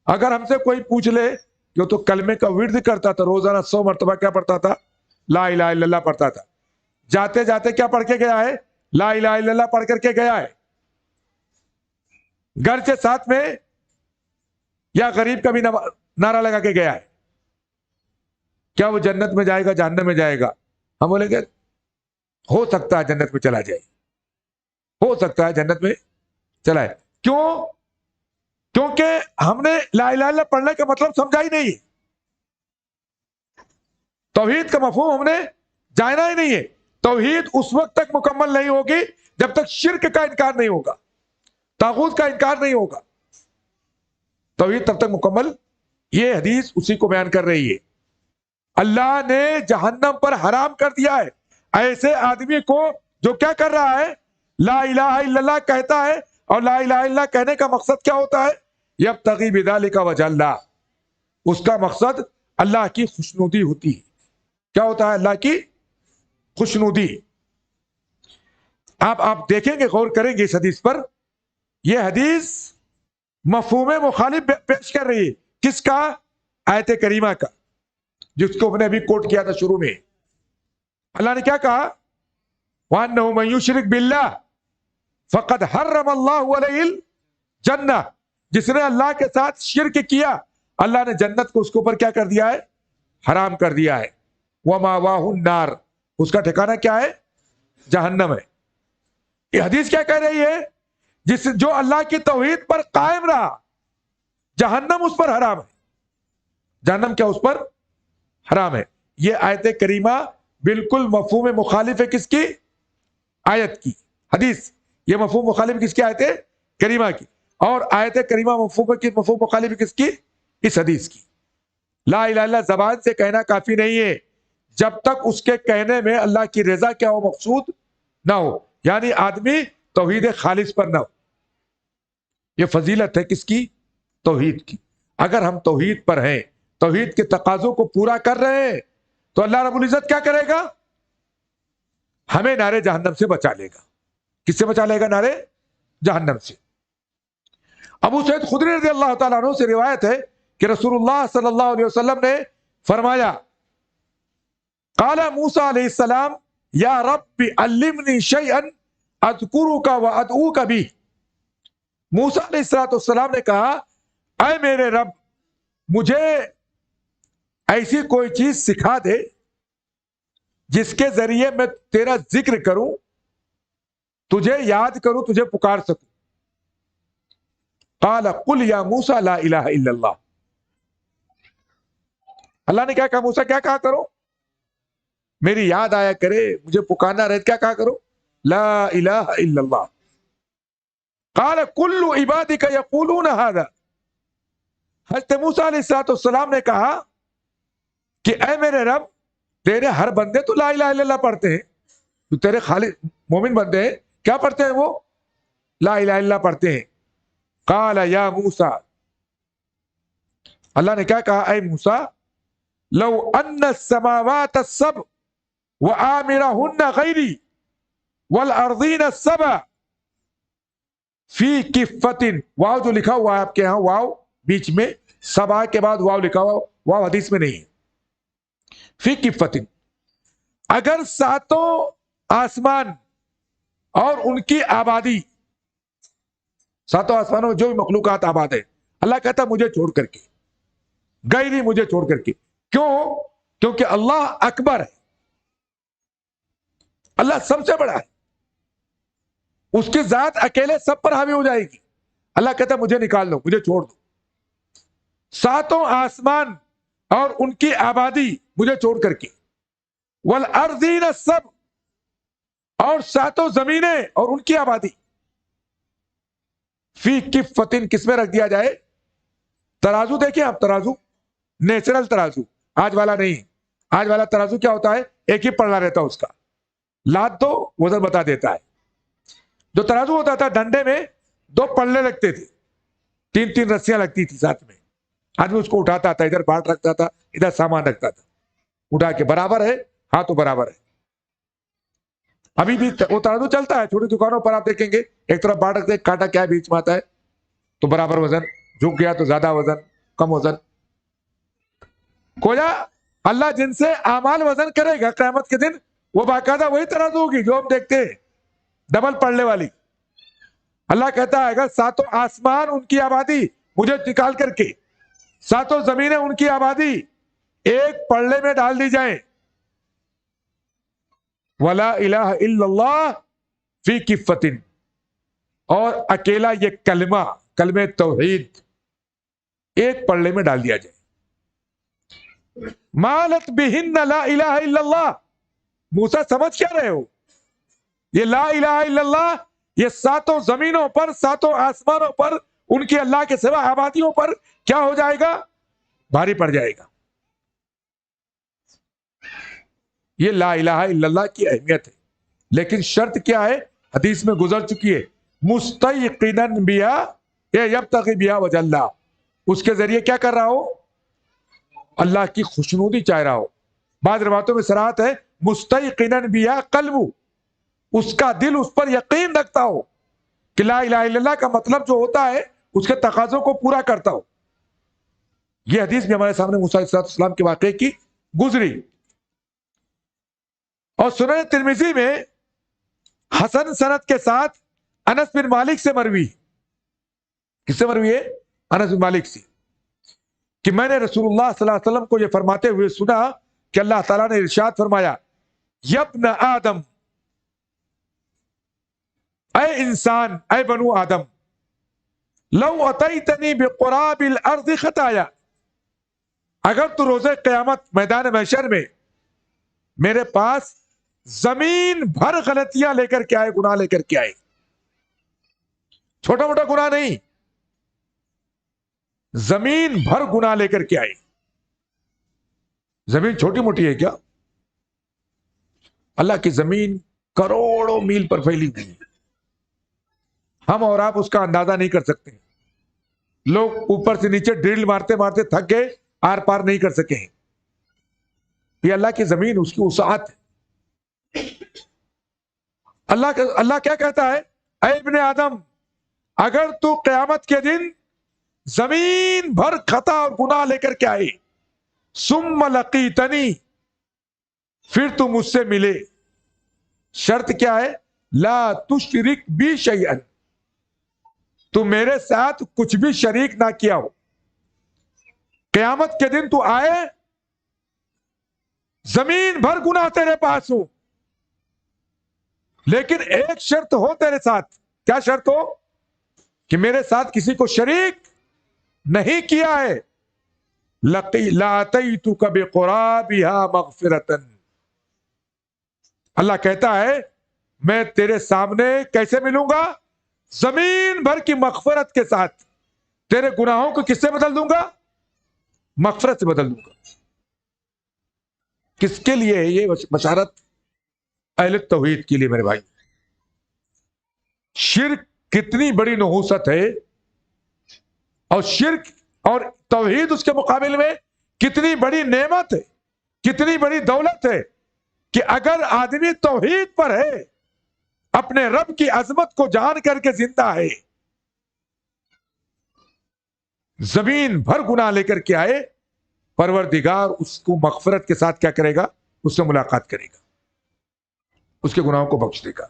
اگر ہم سے کوئی پوچھ لے کہ وہ تو کلمے کا ورد کرتا تھا، روزانہ 100 مرتبہ کیا پڑھتا تھا؟ لا الہ الا اللہ پڑھتا تھا. جاتے جاتے کیا پڑھ کے گیا ہے؟ لا الہ الا اللہ پڑھ کر کے گیا ہے. گھر کے ساتھ میں یا غریب کا بھی نعرہ لگا کے گیا ہے. کیا وہ جنت میں جائے گا جہنم میں جائے گا؟ ہم بولیں گے ہو سکتا ہے جنت میں چلا جائے، ہو سکتا ہے جنت میں چلا ہے. کیوں؟ کیونکہ ہم نے لا الہ الا اللہ پڑھنے کا مطلب سمجھا ہی نہیں ہے. توحید کا مفہوم ہم نے جانا ہی نہیں ہے. توحید اس وقت تک مکمل نہیں ہوگی جب تک شرک کا انکار نہیں ہوگا، طاغوت کا انکار نہیں ہوگا. توحید تب تک مکمل. یہ حدیث اسی کو بیان کر رہی ہے. اللہ نے جہنم پر حرام کر دیا ہے ایسے آدمی کو جو کیا کر رہا ہے؟ لا الہ الا اللہ کہتا ہے. اور لا الہ الا اللہ کہنے کا مقصد کیا ہوتا ہے؟ یبتغی بذالک وجہ اللہ. اس کا مقصد اللہ کی خوشنودی ہوتی ہے. کیا ہوتا ہے؟ اللہ کی خوشنودی. آپ دیکھیں گے، غور کریں گے اس حدیث پر. یہ حدیث مفہوم مخالف پیش کر رہی ہے. کس کا؟ آیت کریمہ کا، جس کو میں نے ابھی کوٹ کیا تھا شروع میں. اللہ نے کیا کہا؟ وَأَنَّهُ مَن يُشْرِكْ بِاللَّهِ فَقَدْ حَرَّمَ اللَّهُ عَلَيْهِ الْجَنَّةَ. جس نے اللہ کے ساتھ شرک کیا، اللہ نے جنت کو اس کے اوپر کیا کر دیا ہے؟ حرام کر دیا ہے. وَمَأْوَاهُ النَّارُ. اس کا ٹھکانہ کیا ہے؟ جہنم ہے. یہ حدیث کیا کہہ رہی ہے؟ جو اللہ کی توحید پر قائم رہا، جہنم اس پر حرام ہے. جہنم کیا اس پر حرام ہے. یہ آیت کریمہ بالکل مفہوم مخالف ہے کس کی؟ آیت کی. حدیث یہ مفہوم مخالف کس کی؟ آیت کریمہ کی. اور آیت کریمہ مفہوم مخالف کس کی؟ اس حدیث کی. لا الہ الا اللہ زبان سے کہنا کافی نہیں ہے جب تک اس کے کہنے میں اللہ کی رضا کیا ہو؟ مقصود نہ ہو. یعنی آدمی توحید خالص پر نہ ہو. یہ فضیلت ہے کس کی؟ توحید کی. اگر ہم توحید پر ہیں، توحید کے تقاضوں کو پورا کر رہے ہیں، تو اللہ رب العزت کیا کرے گا؟ ہمیں نارے جہنم سے بچا لے گا. کس سے بچا لے گا؟ نارے جہنم سے. ابو سعید خدری رضی اللہ تعالیٰ عنہ سے روایت ہے کہ رسول اللہ صلی اللہ علیہ وسلم نے فرمایا، قال موسیٰ علیہ السلام یا رب علمنی شیئا اذکرک وادعوک بھی. موسیٰ علیہ السلام نے کہا، اے میرے رب مجھے ایسی کوئی چیز سکھا دے جس کے ذریعے میں تیرا ذکر کروں، تجھے یاد کروں، تجھے پکار سکوں. قال قل یا موسیٰ لا الہ الا اللہ. اللہ نے کیا کہا؟ موسیٰ کیا کہا کرو؟ میری یاد آیا کرے، مجھے پکارنا رہے، کیا کہا کرو؟ لا الہ الا اللہ. قال کل عبادک یقولون ھذا. حضرت موسیٰ علیہ السلام نے کہا کہ اے میرے رب، تیرے ہر بندے تو لا الہ الا اللہ پڑھتے ہیں، تو تیرے خالص مومن بندے ہیں، کیا پڑھتے ہیں وہ؟ لا الہ الا اللہ پڑھتے ہیں. قال یا موسیٰ، اللہ نے کیا کہا؟ اے موسیٰ، لو ان السماوات السبع وآمرهن غیری والارضین السبع فی کفۃ. واو جو لکھا ہوا ہے آپ کے یہاں، واو بیچ میں، سبع کے بعد واو لکھا ہوا، واو حدیث میں نہیں ہے. فی کفۃ، اگر ساتوں آسمان اور ان کی آبادی، ساتوں آسمانوں میں جو بھی مخلوقات آباد ہے، اللہ کہتا مجھے چھوڑ کر کے، غیری مجھے چھوڑ کر کے. کیوں؟ کیونکہ اللہ اکبر ہے، اللہ سب سے بڑا ہے، اس کی ذات اکیلے سب پر حاوی ہو جائے گی. اللہ کہتا مجھے نکال دو، مجھے چھوڑ دو. ساتوں آسمان اور ان کی آبادی مجھے چھوڑ کر کے، والارضین السبع، اور ساتوں زمینیں اور ان کی آبادی، فی کفۃ، کس میں رکھ دیا جائے؟ ترازو دیکھیں آپ، ترازو نیچرل ترازو، آج والا نہیں. آج والا ترازو کیا ہوتا ہے؟ ایک ہی پلڑا رہتا ہے، اس کا لاد دو وزن بتا دیتا ہے. جو ترازو ہوتا تھا ڈنڈے میں 2 پلڑے لگتے تھے، 3 رسیاں لگتی تھی ساتھ میں. آدمی اس کو اٹھاتا تھا، ادھر بانٹ رکھتا تھا، ادھر سامان رکھتا تھا، اٹھا کے برابر ہے، ہاں تو برابر ہے. ابھی بھی وہ ترازو چلتا ہے، چھوٹی دکانوں پر آپ دیکھیں گے ایک طرف بانٹ رکھتے ہیں، کانٹا کیا بیچ میں آتا ہے تو برابر وزن، جھک گیا تو زیادہ وزن، کم وزن. گویا اللہ جن سے اعمال وزن کرے گا قیامت کے دن، وہ باقاعدہ وہی ترازو ہوگی جو ہم دیکھتے ہیں ڈبل پڑنے والی. اللہ کہتا ہے اگر ساتوں آسمان ان کی آبادی مجھے نکال کر کے، ساتوں زمینیں ان کی آبادی ایک پڑے میں ڈال دی جائیں، ولا الہ الا اللہ فی کفۃ، اور اکیلا یہ کلمہ توحید ایک پڑے میں ڈال دیا جائے، مالت بہن لا الہ الا اللہ. موسیٰ سمجھ کیا رہے ہو؟ یہ لا الہ الا اللہ یہ ساتوں زمینوں پر، ساتوں آسمانوں پر، ان کے اللہ کے سوا آبادیوں پر کیا ہو جائے گا؟ بھاری پڑ جائے گا. یہ لا الہ الا اللہ کی اہمیت ہے. لیکن شرط کیا ہے؟ حدیث میں گزر چکی ہے، مستیقنا بہا یبتغی بہا وجہ اللہ. اس کے ذریعے کیا کر رہا ہو؟ اللہ کی خوشنودی چاہ رہا ہو. بعض روایتوں میں صراحت ہے مستیقنا بہا قلب، اس کا دل اس پر یقین رکھتا ہو کہ لا الہ الا اللہ کا مطلب جو ہوتا ہے اس کے تقاضوں کو پورا کرتا ہو. یہ حدیث بھی ہمارے سامنے موسیٰ علیہ السلام کے واقعے کی گزری. اور سنن ترمذی میں حسن سند کے ساتھ انس بن مالک سے مروی، کس سے مروی ہے؟ انس بن مالک سے، کہ میں نے رسول اللہ صلی اللہ علیہ وسلم کو یہ فرماتے ہوئے سنا کہ اللہ تعالیٰ نے ارشاد فرمایا، یبن آدم، اے انسان، اے بنو آدم، لو اتیتنی بقراب الارض خطایا، اگر تو روز قیامت میدان محشر میں میرے پاس زمین بھر غلطیاں لے کر کے آئے، گناہ لے کر کے آئے، چھوٹا موٹا گناہ نہیں، زمین بھر گناہ لے کر کے آئے. زمین چھوٹی موٹی ہے کیا؟ اللہ کی زمین کروڑوں میل پر پھیلی ہوئی ہے، ہم اور آپ اس کا اندازہ نہیں کر سکتے. لوگ اوپر سے نیچے ڈرل مارتے مارتے تھک گئے، آر پار نہیں کر سکے ہیں. یہ اللہ کی زمین، اس کی وسعت ہے. اللہ کیا کہتا ہے؟ اے ابن آدم، اگر تو قیامت کے دن زمین بھر خطا اور گناہ لے کر کے آئے، ثم لقیتنی، پھر تو مجھ سے ملے، شرط کیا ہے؟ لا تشرک بی شیئا، تو میرے ساتھ کچھ بھی شریک نہ کیا ہو. قیامت کے دن تو آئے، زمین بھر گناہ تیرے پاس ہوں، لیکن ایک شرط ہو تیرے ساتھ. کیا شرط ہو؟ کہ میرے ساتھ کسی کو شریک نہیں کیا ہے. لَأَتَيْتُكَ بِقُرَابِهَا مَغْفِرَةً، اللہ کہتا ہے میں تیرے سامنے کیسے ملوں گا؟ زمین بھر کی مغفرت کے ساتھ. تیرے گناہوں کو کس سے بدل دوں گا؟ مغفرت سے بدل دوں گا. کس کے لیے ہے یہ بشارت؟ اہل توحید کے لیے میرے بھائی. شرک کتنی بڑی نحوست ہے، اور شرک اور توحید اس کے مقابل میں کتنی بڑی نعمت ہے، کتنی بڑی دولت ہے، کہ اگر آدمی توحید پر ہے، اپنے رب کی عظمت کو جان کر کے زندہ ہے، زمین بھر گناہ لے کر کے آئے، پروردگار اس کو مغفرت کے ساتھ کیا کرے گا؟ اس سے ملاقات کرے گا، اس کے گناہوں کو بخش دے گا.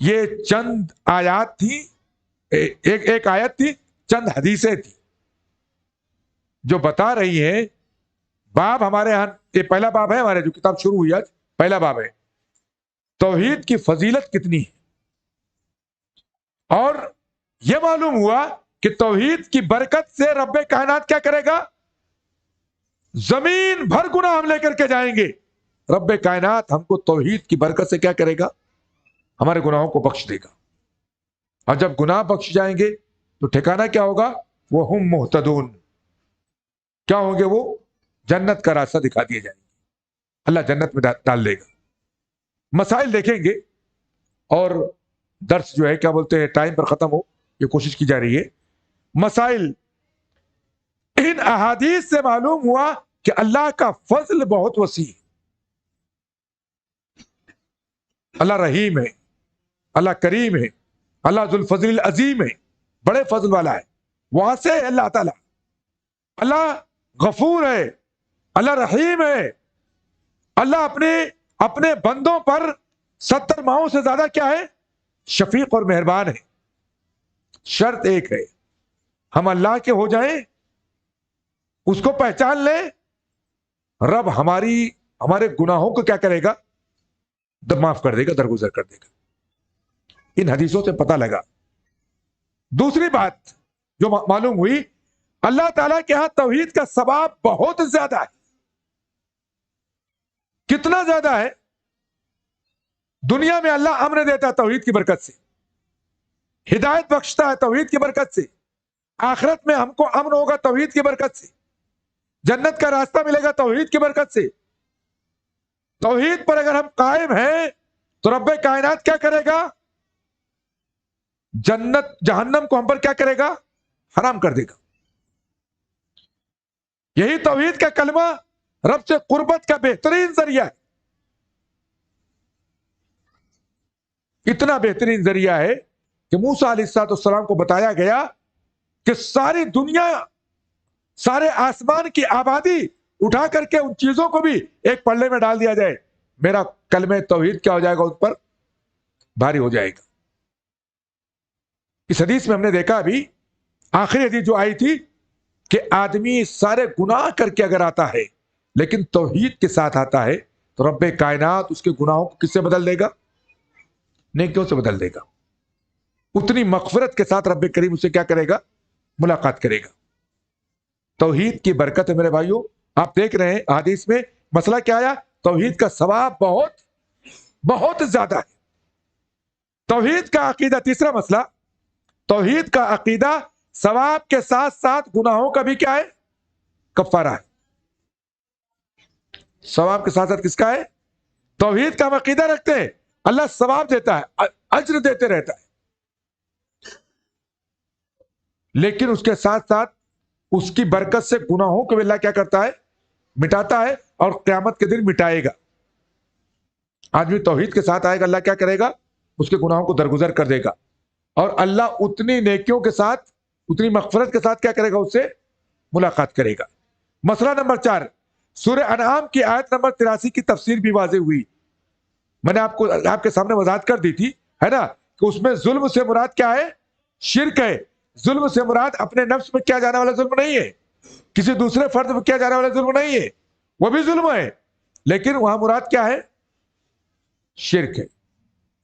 یہ چند آیات تھی، ایک آیت تھی، چند حدیثیں تھی جو بتا رہی ہیں. باب ہمارے ہاں یہ پہلا باب ہے، ہمارے جو کتاب شروع ہوئی آج پہلا باب ہے، توحید کی فضیلت کتنی ہے. اور یہ معلوم ہوا کہ توحید کی برکت سے رب کائنات کیا کرے گا؟ زمین بھر گناہ ہم لے کر کے جائیں گے، رب کائنات ہم کو توحید کی برکت سے کیا کرے گا؟ ہمارے گناہوں کو بخش دے گا. اور جب گناہ بخش جائیں گے تو ٹھکانہ کیا ہوگا؟ وَهُمْ مُهْتَدُونَ، کیا ہوں گے؟ وہ جنت کا راستہ دکھا دیے جائیں گے، اللہ جنت میں ڈال دے گا. مسائل دیکھیں گے، اور درس جو ہے کیا بولتے ہیں ٹائم پر ختم ہو، یہ کوشش کی جا رہی ہے. مسائل ان احادیث سے معلوم ہوا کہ اللہ کا فضل بہت وسیع ہے. اللہ رحیم ہے، اللہ کریم ہے، اللہ ذو الفضل العظیم ہے، بڑے فضل والا ہے، واسع ہے اللہ تعالیٰ. اللہ غفور ہے، اللہ رحیم ہے. اللہ اپنے بندوں پر 70 ماہوں سے زیادہ کیا ہے؟ شفیق اور مہربان ہے. شرط ایک ہے، ہم اللہ کے ہو جائیں، اس کو پہچان لیں. رب ہمارے گناہوں کو کیا کرے گا؟ معاف کر دے گا، درگزر کر دے گا. ان حدیثوں سے پتہ لگا. دوسری بات جو معلوم ہوئی، اللہ تعالیٰ کے ہاں توحید کا ثواب بہت زیادہ ہے. کتنا زیادہ ہے؟ دنیا میں اللہ امن دیتا ہے توحید کی برکت سے، ہدایت بخشتا ہے توحید کی برکت سے. آخرت میں ہم کو امن ہوگا توحید کی برکت سے، جنت کا راستہ ملے گا توحید کی برکت سے. توحید پر اگر ہم قائم ہیں تو رب کائنات کیا کرے گا؟ جنت جہنم کو ہم پر کیا کرے گا؟ حرام کر دے گا. یہی توحید کا کلمہ رب سے قربت کا بہترین ذریعہ ہے. اتنا بہترین ذریعہ ہے کہ موسیٰ علیہ السلام کو بتایا گیا کہ ساری دنیا، سارے آسمان کی آبادی اٹھا کر کے ان چیزوں کو بھی ایک پلڑے میں ڈال دیا جائے، میرا کلمہ توحید کیا ہو جائے گا؟ اس پر بھاری ہو جائے گا. اس حدیث میں ہم نے دیکھا ابھی آخری حدیث جو آئی تھی کہ آدمی سارے گناہ کر کے اگر آتا ہے لیکن توحید کے ساتھ آتا ہے تو رب کائنات اس کے گناہوں کو کس سے بدل دے گا؟ نیکیوں سے بدل دے گا. اتنی مغفرت کے ساتھ رب کریم اسے کیا کرے گا؟ ملاقات کرے گا. توحید کی برکت ہے میرے بھائیوں. آپ دیکھ رہے ہیں حدیث میں مسئلہ کیا آیا؟ توحید کا ثواب بہت بہت زیادہ ہے. توحید کا عقیدہ، تیسرا مسئلہ، توحید کا عقیدہ ثواب کے ساتھ ساتھ گناہوں کا بھی کیا ہے؟ کفارہ ہے. ثواب کے ساتھ ساتھ کس کا ہے؟ توحید کا ہم عقیدہ رکھتے ہیں، اللہ ثواب دیتا ہے، اجر دیتے رہتا ہے، لیکن اس کے ساتھ ساتھ اس کی برکت سے گناہوں کو بھی اللہ کیا کرتا ہے؟ مٹاتا ہے، اور قیامت کے دن مٹائے گا. آدمی توحید کے ساتھ آئے گا، اللہ کیا کرے گا؟ اس کے گناہوں کو درگزر کر دے گا، اور اللہ اتنی نیکیوں کے ساتھ، اتنی مغفرت کے ساتھ کیا کرے گا؟ اس سے ملاقات کرے گا. مسئلہ نمبر 4، سورہ انعام کی آیت نمبر 83 کی تفسیر بھی واضح ہوئی. میں نے آپ کے سامنے وضاحت کر دی تھی، ہے نا، کہ اس میں ظلم سے مراد کیا ہے؟ شرک ہے. ظلم سے مراد اپنے نفس میں کیا جانے والا ظلم نہیں ہے، کسی دوسرے فرد میں کیا جانے والا ظلم نہیں ہے، وہ بھی ظلم ہے، لیکن وہاں مراد کیا ہے؟ شرک ہے.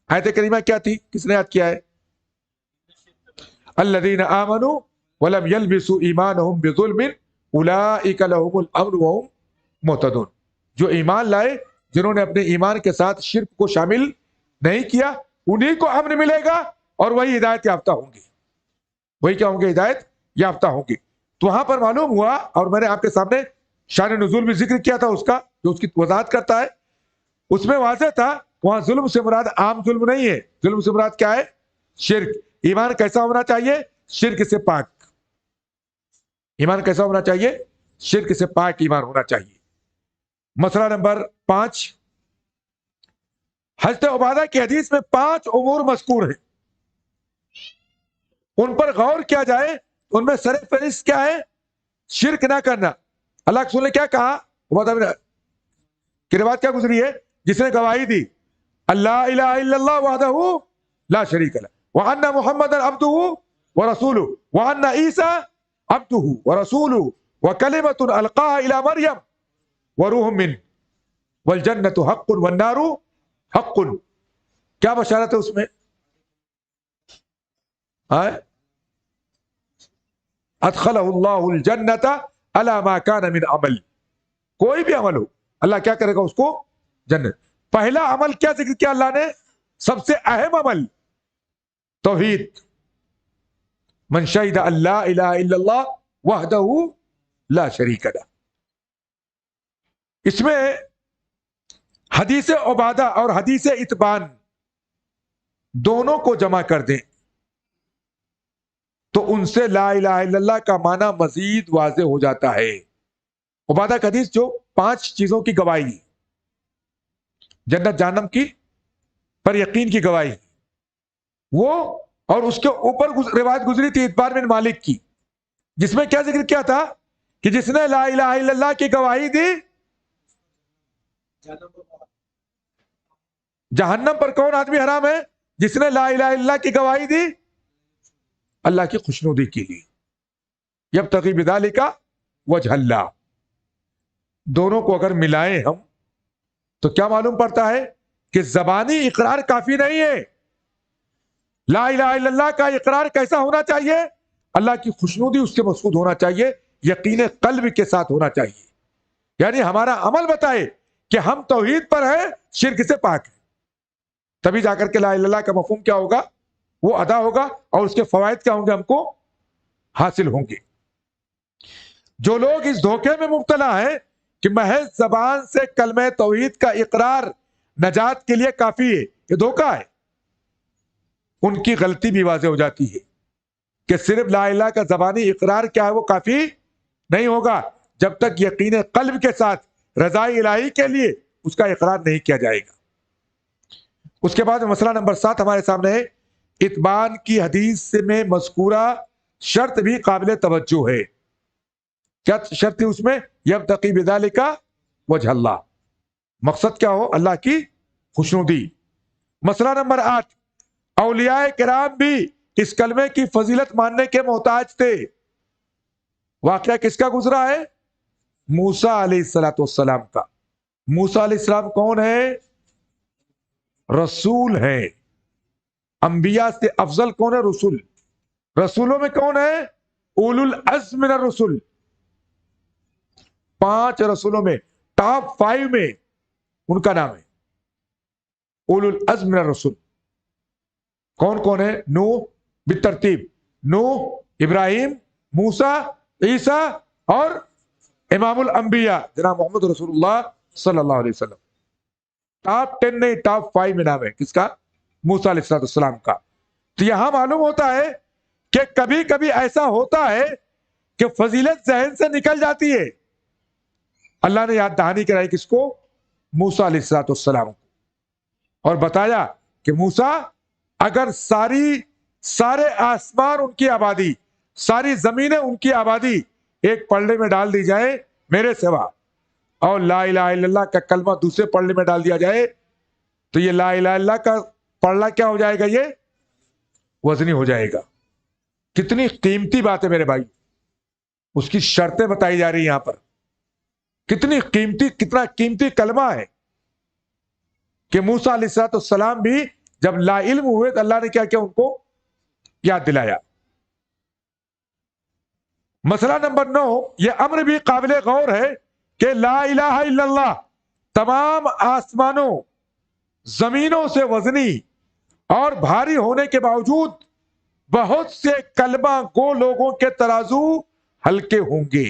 آیت کریمہ کیا تھی؟ کس نے یاد کیا ہے؟ الذین آمنوا ولم یلبسوا ایمانہم بظلم اولئک لہم الامن وہم مہتدون. جو ایمان لائے، جنہوں نے اپنے ایمان کے ساتھ شرک کو شامل نہیں کیا، انہی کو امن ملے گا، اور وہی ہدایت یافتہ ہوں گے. وہی کیا ہوں گے؟ ہدایت یافتہ ہوں گے. تو وہاں پر معلوم ہوا، اور میں نے آپ کے سامنے شان نزول بھی ذکر کیا تھا اس کا، جو اس کی وضاحت کرتا ہے. اس میں واضح تھا وہاں ظلم سے مراد عام ظلم نہیں ہے، ظلم سے مراد کیا ہے؟ شرک. ایمان کیسا ہونا چاہیے؟ شرک سے پاک. ایمان کیسا ہونا چاہیے؟ شرک سے پاک ایمان ہونا چاہیے. مسئلہ نمبر 5، حضرت عبادہ کی حدیث میں 5 امور مذکور ہیں، ان پر غور کیا جائے. ان میں سر فہرست کیا ہے؟ شرک نہ کرنا. اللہ کے رسول نے کیا کہا؟ عبادہ کی روایت کیا گزری ہے؟ جس نے گواہی دی اللہ الہ الا اللہ وحدہ لا شریک لہ وان محمد عبدہ ورسولہ وان عیسی عبدہ ورسولہ وکلمۃ القاها الی مریم وروح منہ والجنۃ حق والنار حق. کیا بشارت ہے اس میں؟ ادخلہ اللہ الجنۃ علی ما کان من عمل. کوئی بھی عمل ہو، اللہ کیا کرے گا؟ اس کو جنت. پہلا عمل کیا ذکر کیا اللہ نے؟ سب سے اہم عمل توحید. من شہد اللہ الہ الا اللہ وحدہ لا شریک لہ. اس میں حدیث عبادہ اور حدیث اتبان دونوں کو جمع کر دیں تو تو ان سے لا الہ الا اللہ کا معنی مزید واضح ہو جاتا ہے۔ عبادہ کا حدیث جو 5 چیزوں کی گواہی، جنت جہنم کی، پر یقین کی گواہی، وہ اور اس کے اوپر روایت گزری تھی اتبار بن مالک کی، جس میں کیا ذکر کیا تھا کہ جس نے لا الہ الا اللہ کی گواہی دی، جہنم پر کون آدمی حرام ہے؟ جس نے لا الہ الا اللہ کی گواہی دی اللہ کی خوشنودی کے لیے، یبتغی بذالک وجہ اللہ۔ دونوں کو اگر ملائیں ہم تو کیا معلوم پڑتا ہے کہ زبانی اقرار کافی نہیں ہے۔ لا الہ الا اللہ کا اقرار کیسا ہونا چاہیے؟ اللہ کی خوشنودی اس کے مسعود ہونا چاہیے، یقین قلب کے ساتھ ہونا چاہیے، یعنی ہمارا عمل بتائے کہ ہم توحید پر ہیں، شرک سے پاک ہیں، تبھی جا کر کے لا الہ الا اللہ کا مفہوم کیا ہوگا، وہ ادا ہوگا، اور اس کے فوائد کیا ہوں گے، ہم کو حاصل ہوں گے۔ جو لوگ اس دھوکے میں مبتلا ہیں کہ محض زبان سے کلمہ توحید کا اقرار نجات کے لیے کافی ہے، یہ دھوکہ ہے۔ ان کی غلطی بھی واضح ہو جاتی ہے کہ صرف لا الہ کا زبانی اقرار کیا ہے وہ کافی نہیں ہوگا جب تک یقین قلب کے ساتھ رضاء الہی کے لیے اس کا اقرار نہیں کیا جائے گا۔ اس کے بعد مسئلہ نمبر 7 ہمارے سامنے ہے، اتبان کی حدیث میں مذکورہ شرط بھی قابل توجہ ہے۔ کیا شرط تھی اس میں؟ یبتغی بذالک وجہ اللہ، مقصد کیا ہو؟ اللہ کی خوشنودی۔ مسئلہ نمبر 8، اولیاء کرام بھی اس کلمے کی فضیلت ماننے کے محتاج تھے۔ واقعہ کس کا گزرا ہے؟ موسیٰ علیہ السلام کا۔ موسیٰ علیہ السلام کون ہے؟ رسول ہیں۔ انبیاء سے افضل کون ہے؟ رسول۔ رسولوں میں کون ہے؟ اولو العزم من الرسل۔ 5 رسولوں میں ٹاپ 5 میں ان کا نام ہے اولو العزم من الرسل۔ کون کون ہے؟ نوح بالترتیب، نوح، ابراہیم، موسیٰ، عیسیٰ اور امام الانبیاء جناب محمد رسول اللہ صلی اللہ علیہ وسلم۔ ٹاپ 10 نہیں، ٹاپ 5 میں نام ہے کس کا؟ موسیٰ علیہ السلام کا۔ تو یہاں معلوم ہوتا ہے کہ کبھی کبھی ایسا ہوتا ہے کہ فضیلت ذہن سے نکل جاتی ہے۔ اللہ نے یاد دہانی کرائی کس کو؟ موسیٰ علیہ السلام کو، اور بتایا کہ موسیٰ اگر سارے آسمان ان کی آبادی، ساری زمینیں ان کی آبادی ایک پلڑے میں ڈال دی جائے میرے سوا، اور لا الہ الا اللہ کا کلمہ دوسرے پلڑے میں ڈال دیا جائے، تو یہ لا الہ الا اللہ کا پلڑا کیا ہو جائے گا؟ یہ وزنی ہو جائے گا۔ کتنی قیمتی بات ہے میرے بھائی، اس کی شرطیں بتائی جا رہی ہیں یہاں پر۔ کتنا قیمتی کلمہ ہے کہ موسیٰ علیہ السلام بھی جب لا علم ہوئے تو اللہ نے کیا کیا؟ ان کو یاد دلایا۔ مسئلہ نمبر 9، یہ امر بھی قابل غور ہے کہ لا الہ الا اللہ تمام آسمانوں زمینوں سے وزنی اور بھاری ہونے کے باوجود بہت سے کلمہ گو لوگوں کے ترازو ہلکے ہوں گے۔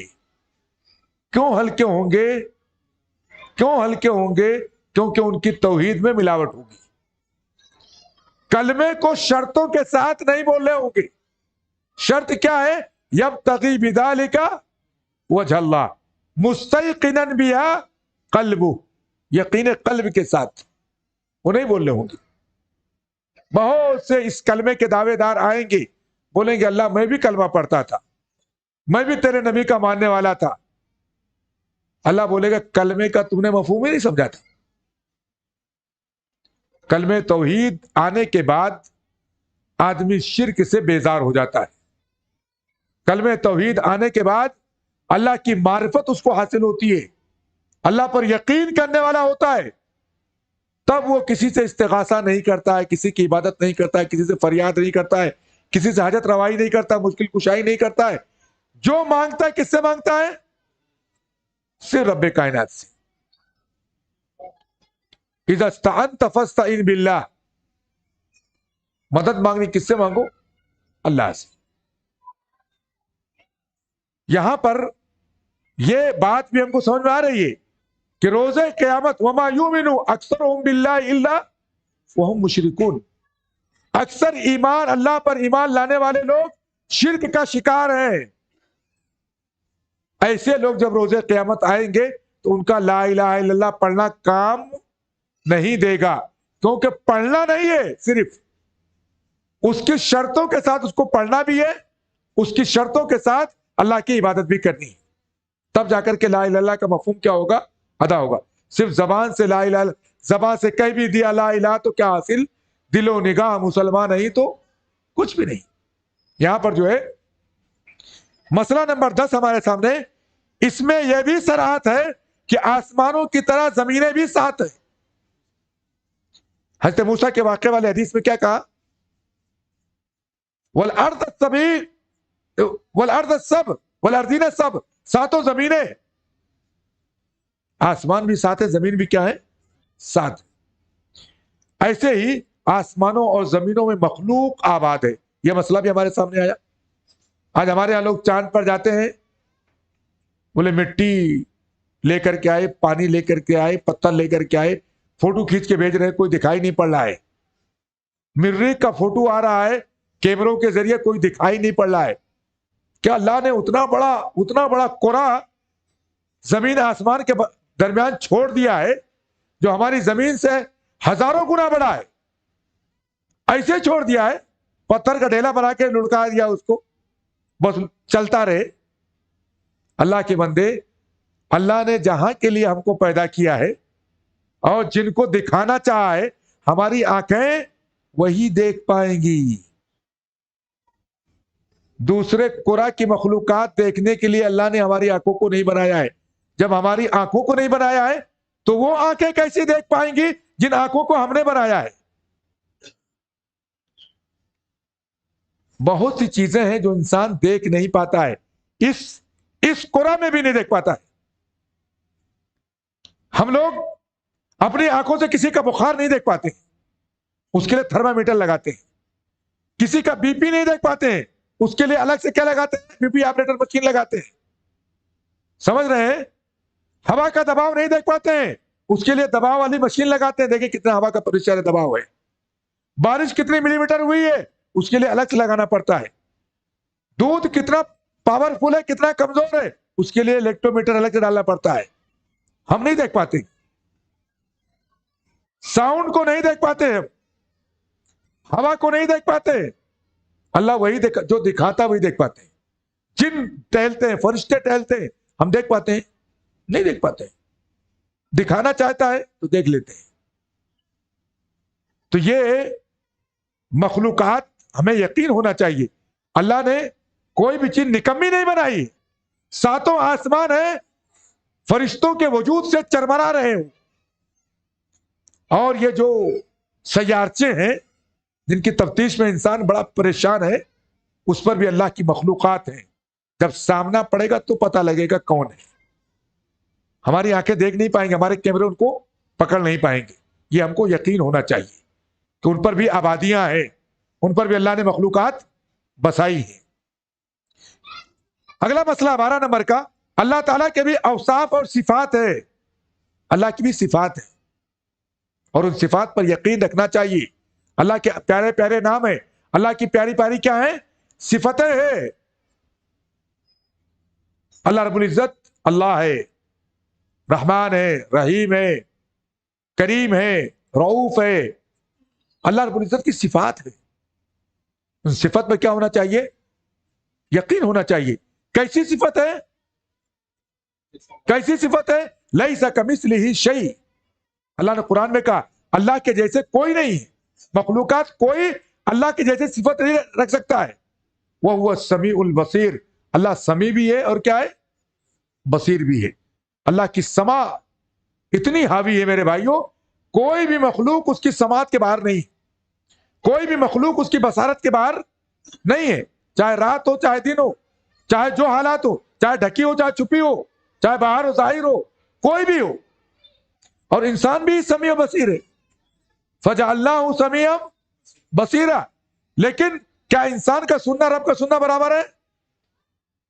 کیوں ہلکے ہوں گے؟ کیونکہ ان کی توحید میں ملاوٹ ہوگی۔ کلمے کو شرطوں کے ساتھ نہیں بول رہے ہوں گے۔ شرط کیا ہے؟ یبتغی بذالک وجہ اللہ مستیقنا بہا قلبہ، یقین قلب کے ساتھ وہ نہیں بول رہے ہوں گے۔ بہت سے اس کلمے کے دعوے دار آئیں گے، بولیں گے اللہ میں بھی کلمہ پڑھتا تھا، میں بھی تیرے نبی کا ماننے والا تھا۔ اللہ بولے گا کلمے کا تم نے مفہوم ہی نہیں سمجھا تھا۔ کلمہ توحید آنے کے بعد آدمی شرک سے بیزار ہو جاتا ہے۔ کلمہ توحید آنے کے بعد اللہ کی معرفت اس کو حاصل ہوتی ہے، اللہ پر یقین کرنے والا ہوتا ہے، تب وہ کسی سے استغاثہ نہیں کرتا ہے، کسی کی عبادت نہیں کرتا ہے، کسی سے فریاد نہیں کرتا ہے، کسی سے حاجت روائی نہیں کرتا، مشکل کشائی نہیں کرتا ہے۔ جو مانگتا ہے کس سے مانگتا ہے؟ صرف رب کائنات سے۔ اذا استعنت فاستعن باللہ، مدد مانگنی کس سے مانگو؟ اللہ سے۔ یہاں پر یہ بات بھی ہم کو سمجھ میں آ رہی ہے کہ روز قیامت وما یؤمن اکثرهم باللہ الا وهم مشرکون، اکثر اللہ پر ایمان لانے والے لوگ شرک کا شکار ہے. ایسے لوگ جب روز قیامت آئیں گے تو ان کا لا الہ الا اللہ پڑھنا کام نہیں دے گا, کیونکہ پڑھنا نہیں ہے, صرف اس کی شرطوں کے ساتھ اس کو پڑھنا بھی ہے, اس کی شرطوں کے ساتھ اللہ کی عبادت بھی کرنی ہے. تب جا کر کے لا الہ الا اللہ کا مفہوم کیا ہوگا, ادا ہوگا. صرف زبان سے لا الہ, زبان سے کہہ بھی دیا لا الہ تو کیا حاصل, دل و نگاہ مسلمان نہیں تو کچھ بھی نہیں. یہاں پر جو ہے مسئلہ نمبر 10 ہمارے سامنے, اس میں یہ بھی صراحت ہے کہ آسمانوں کی طرح زمینیں بھی سات ہیں. حضرت موسیٰ کے واقعے والے حدیث میں کیا کہا, والارض السبع والارض السبع والارضین السبع, ساتوں زمینیں, آسمان بھی ساتھ ہے, زمین بھی کیا ہے, ساتھ. ایسے ہی آسمانوں اور زمینوں میں مخلوق آباد ہے. یہ مسئلہ بھی ہمارے سامنے آیا. آج ہمارے یہاں لوگ چاند پر جاتے ہیں, بولے مٹی لے کر کے آئے, پانی لے کر کے آئے, پتھر لے کر کے آئے, فوٹو کھینچ کے بھیج رہے ہیں, کوئی دکھائی نہیں پڑ رہا ہے. مریخ کا فوٹو آ رہا ہے کیمروں کے ذریعے, کوئی دکھائی نہیں پڑ رہا ہے. کیا اللہ نے اتنا بڑا کرہ زمین آسمان کے درمیان چھوڑ دیا ہے جو ہماری زمین سے ہزاروں گنا بڑا ہے, ایسے چھوڑ دیا ہے, پتھر کا ڈھیلا بنا کے لڑکا دیا اس کو, بس چلتا رہے. اللہ کے بندے, اللہ نے جہاں کے لیے ہم کو پیدا کیا ہے اور جن کو دکھانا چاہا ہے, ہماری آنکھیں وہی دیکھ پائیں گی. دوسرے قرآن کی مخلوقات دیکھنے کے لیے اللہ نے ہماری آنکھوں کو نہیں بنایا ہے. جب ہماری آنکھوں کو نہیں بنایا ہے تو وہ آنکھیں کیسے دیکھ پائیں گی جن آنکھوں کو ہم نے بنایا ہے. بہت سی چیزیں ہیں جو انسان دیکھ نہیں پاتا ہے, اس قرآن میں بھی نہیں دیکھ پاتا ہے. ہم لوگ اپنی آنکھوں سے کسی کا بخار نہیں دیکھ پاتے, اس کے لیے تھرمامیٹر لگاتے ہیں. کسی کا بی پی نہیں دیکھ پاتے ہیں, اس کے لیے الگ سے کیا لگاتے ہیں, بی پی آپریٹر مشین لگاتے ہیں. سمجھ رہے ہیں؟ ہوا کا دباؤ نہیں دیکھ پاتے ہیں, اس کے لیے دباؤ والی مشین لگاتے ہیں, دیکھیں کتنا ہوا کا پریشر دباؤ ہے. بارش کتنی ملی میٹر ہوئی ہے, اس کے لیے الگ سے لگانا پڑتا ہے. دودھ کتنا پاورفل ہے, کتنا کمزور ہے, اس کے لیے الیکٹرومیٹر الگ سے ڈالنا پڑتا ہے. ہم نہیں دیکھ پاتے. ساؤنڈ کو نہیں دیکھ پاتے, ہوا کو نہیں دیکھ پاتے. اللہ وہی جو دکھاتا وہی دیکھ پاتے ہیں. جن ٹہلتے ہیں, فرشتے ٹہلتے ہیں, ہم دیکھ پاتے ہیں, نہیں دیکھ پاتے. دکھانا چاہتا ہے تو دیکھ لیتے ہیں. تو یہ مخلوقات ہمیں یقین ہونا چاہیے, اللہ نے کوئی بھی چیز نکمی نہیں بنائی. ساتوں آسمان ہے, فرشتوں کے وجود سے چرمرا رہے ہوں, اور یہ جو سیارچے ہیں جن کی تفتیش میں انسان بڑا پریشان ہے, اس پر بھی اللہ کی مخلوقات ہیں. جب سامنا پڑے گا تو پتہ لگے گا کون ہے. ہماری آنکھیں دیکھ نہیں پائیں گے, ہمارے کیمرے ان کو پکڑ نہیں پائیں گے. یہ ہم کو یقین ہونا چاہیے کہ ان پر بھی آبادیاں ہیں, ان پر بھی اللہ نے مخلوقات بسائی ہیں. اگلا مسئلہ 12 نمبر کا, اللہ تعالیٰ کے بھی اوصاف اور صفات ہے. اللہ کی بھی صفات ہے اور ان صفات پر یقین رکھنا چاہیے. اللہ کے پیارے پیارے نام ہیں, اللہ کی پیاری پیاری کیا ہیں, صفتیں ہیں. اللہ رب العزت اللہ ہے, رحمان ہے, رحیم ہے, کریم ہے, رؤوف ہے. اللہ رب العزت کی صفات ہے. ان صفت میں کیا ہونا چاہیے, یقین ہونا چاہیے. کیسی صفت ہے, کیسی صفت ہے, لیس کمثلہ شیء. اللہ نے قرآن میں کہا اللہ کے جیسے کوئی نہیں ہے. مخلوقات کوئی اللہ کے جیسے صفت نہیں رکھ سکتا ہے. وَهُوَ السَّمِيعُ الْبَصِيرُ. اللہ سمیع بھی ہے اور کیا ہے, بصیر بھی ہے. اللہ کی سماع اتنی حاوی ہے میرے بھائیوں, کوئی بھی مخلوق اس کی سماعت کے باہر نہیں, کوئی بھی مخلوق اس کی بصارت کے باہر نہیں ہے. چاہے رات ہو چاہے دن ہو, چاہے جو حالات ہو, چاہے ڈھکی ہو چاہے چھپی ہو, چاہے باہر ہو ظاہر ہو, کوئی بھی ہو. اور انسان بھی سمیع و بصیر ہے. فَجَعَلْنَاهُ سَمِيعًا بَصِيرًا. لیکن کیا انسان کا سننا رب کا سننا برابر ہے؟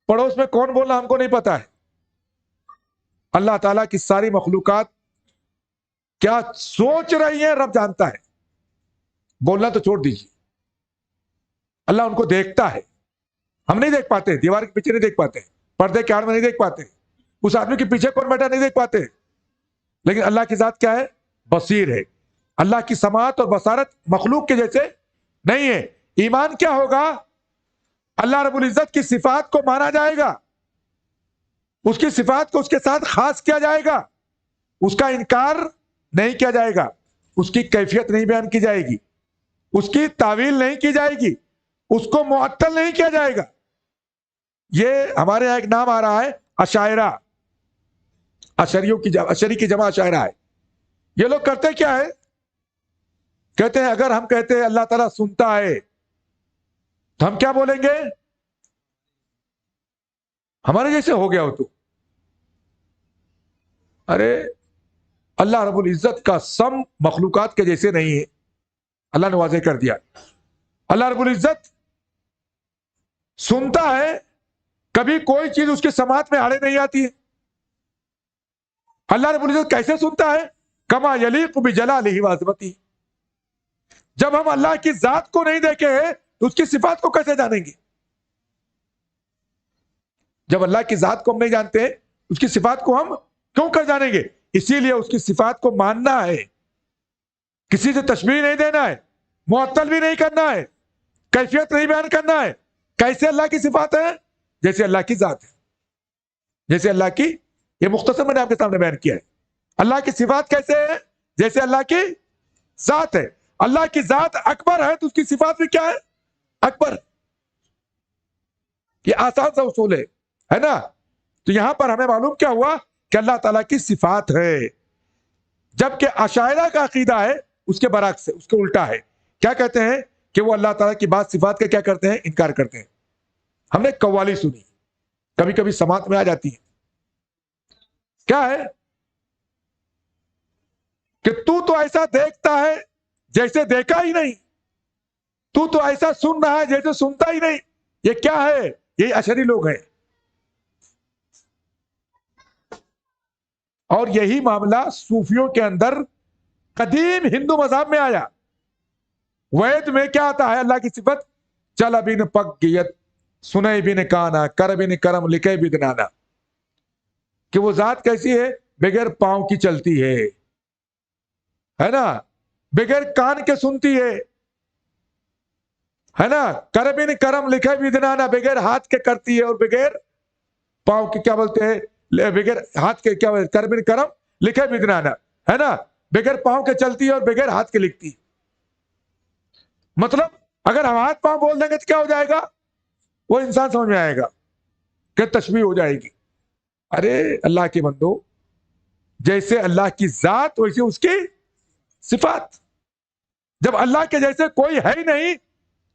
پڑوس میں کون بولنا ہم کو نہیں پتا ہے. اللہ تعالیٰ کی ساری مخلوقات کیا سوچ رہی ہیں رب جانتا ہے. بولنا تو چھوڑ دیجیے, اللہ ان کو دیکھتا ہے. ہم نہیں دیکھ پاتے, دیوار کے پیچھے نہیں دیکھ پاتے, پردے کے آڑ میں نہیں دیکھ پاتے, اس آدمی کے پیچھے کون بیٹھا نہیں دیکھ پاتے. لیکن اللہ کی ذات کیا ہے؟ بصیر ہے. اللہ کی سماعت اور بصارت مخلوق کے جیسے نہیں ہے. ایمان کیا ہوگا؟ اللہ رب العزت کی صفات کو مانا جائے گا, اس کی صفات کو اس کے ساتھ خاص کیا جائے گا, اس کا انکار نہیں کیا جائے گا, اس کی کیفیت نہیں بیان کی جائے گی, اس کی تعویل نہیں کی جائے گی, اس کو معطل نہیں کیا جائے گا. یہ ہمارے یہاں ایک نام آ رہا ہے اشاعرہ, اشری کی جمع اشاعرہ ہے. یہ لوگ کرتے کیا ہے؟ کہتے ہیں اگر ہم کہتے ہیں اللہ تعالیٰ سنتا ہے تو ہم کیا بولیں گے؟ ہمارے جیسے ہو گیا ہو تو. ارے اللہ رب العزت کا سم مخلوقات کے جیسے نہیں ہے. اللہ نے واضح کر دیا, اللہ رب العزت سنتا ہے, کبھی کوئی چیز اس کی سماعت میں آڑے نہیں آتی ہے. اللہ رب العزت کیسے سنتا ہے؟ کما یلیق بجلالہ وعظمتہ. جب ہم اللہ کی ذات کو نہیں دیکھے ہیں تو اس کی صفات کو کیسے جانیں گے؟ جب اللہ کی ذات کو ہم نہیں جانتے, اس کی صفات کو ہم کیوں کر جانیں گے؟ اسی لیے اس کی صفات کو ماننا ہے, کسی سے تشبیہ نہیں دینا ہے, معطل بھی نہیں کرنا ہے, کیفیت نہیں بیان کرنا ہے. کیسے اللہ کی صفات ہے؟ جیسے اللہ کی ذات ہے, جیسے اللہ کی, یہ مختصر میں نے آپ کے سامنے بیان کیا ہے. اللہ کی صفات کیسے ہے؟ جیسے اللہ کی ذات ہے. اللہ کی ذات اکبر ہے تو اس کی صفات بھی کیا ہے؟ اکبر. یہ آسان سا اصول ہے نا. تو یہاں پر ہمیں معلوم کیا ہوا کہ اللہ تعالیٰ کی صفات ہے, جبکہ اشاعرہ کا عقیدہ ہے اس کے برعکس ہے, اس کے الٹا ہے. کیا کہتے ہیں کہ وہ اللہ تعالیٰ کی بعض صفات کا کیا کرتے ہیں؟ انکار کرتے ہیں. ہم نے قوالی سنی, کبھی کبھی سماعت میں آ جاتی ہے. کیا ہے کہ تو ایسا دیکھتا ہے جیسے دیکھا ہی نہیں, تو ایسا سن رہا ہے جیسے سنتا ہی نہیں. یہ کیا ہے؟ یہ اشعری لوگ ہیں. اور یہی معاملہ صوفیوں کے اندر قدیم ہندو مذہب میں آیا. وید میں کیا آتا ہے اللہ کی صفت؟ چل بن پگ گیت, سنے بن کانا, کر بن کرم, لکھے بن نانا. کہ وہ ذات کیسی ہے؟ بغیر پاؤں کی چلتی ہے نا, بغیر کان کے سنتی ہے نا, کر بن کرم, لکھے بن نانا, بغیر ہاتھ کے کرتی ہے اور بغیر پاؤں کے, کیا بولتے ہیں, بغیر ہاتھ کے, کیا بولتے, کر بن کرم, لکھے بن نانا, ہے نا, بغیر پاؤں کے چلتی ہے اور بغیر ہاتھ کے لکھتی. مطلب اگر ہم ہاتھ پاؤں بول دیں گے تو کیا ہو جائے گا؟ وہ انسان سمجھ میں آئے گا کہ تشبیہ ہو جائے گی. ارے اللہ کے بندو, جیسے اللہ کی ذات ویسے اس کی صفات. جب اللہ کے جیسے کوئی ہے ہی نہیں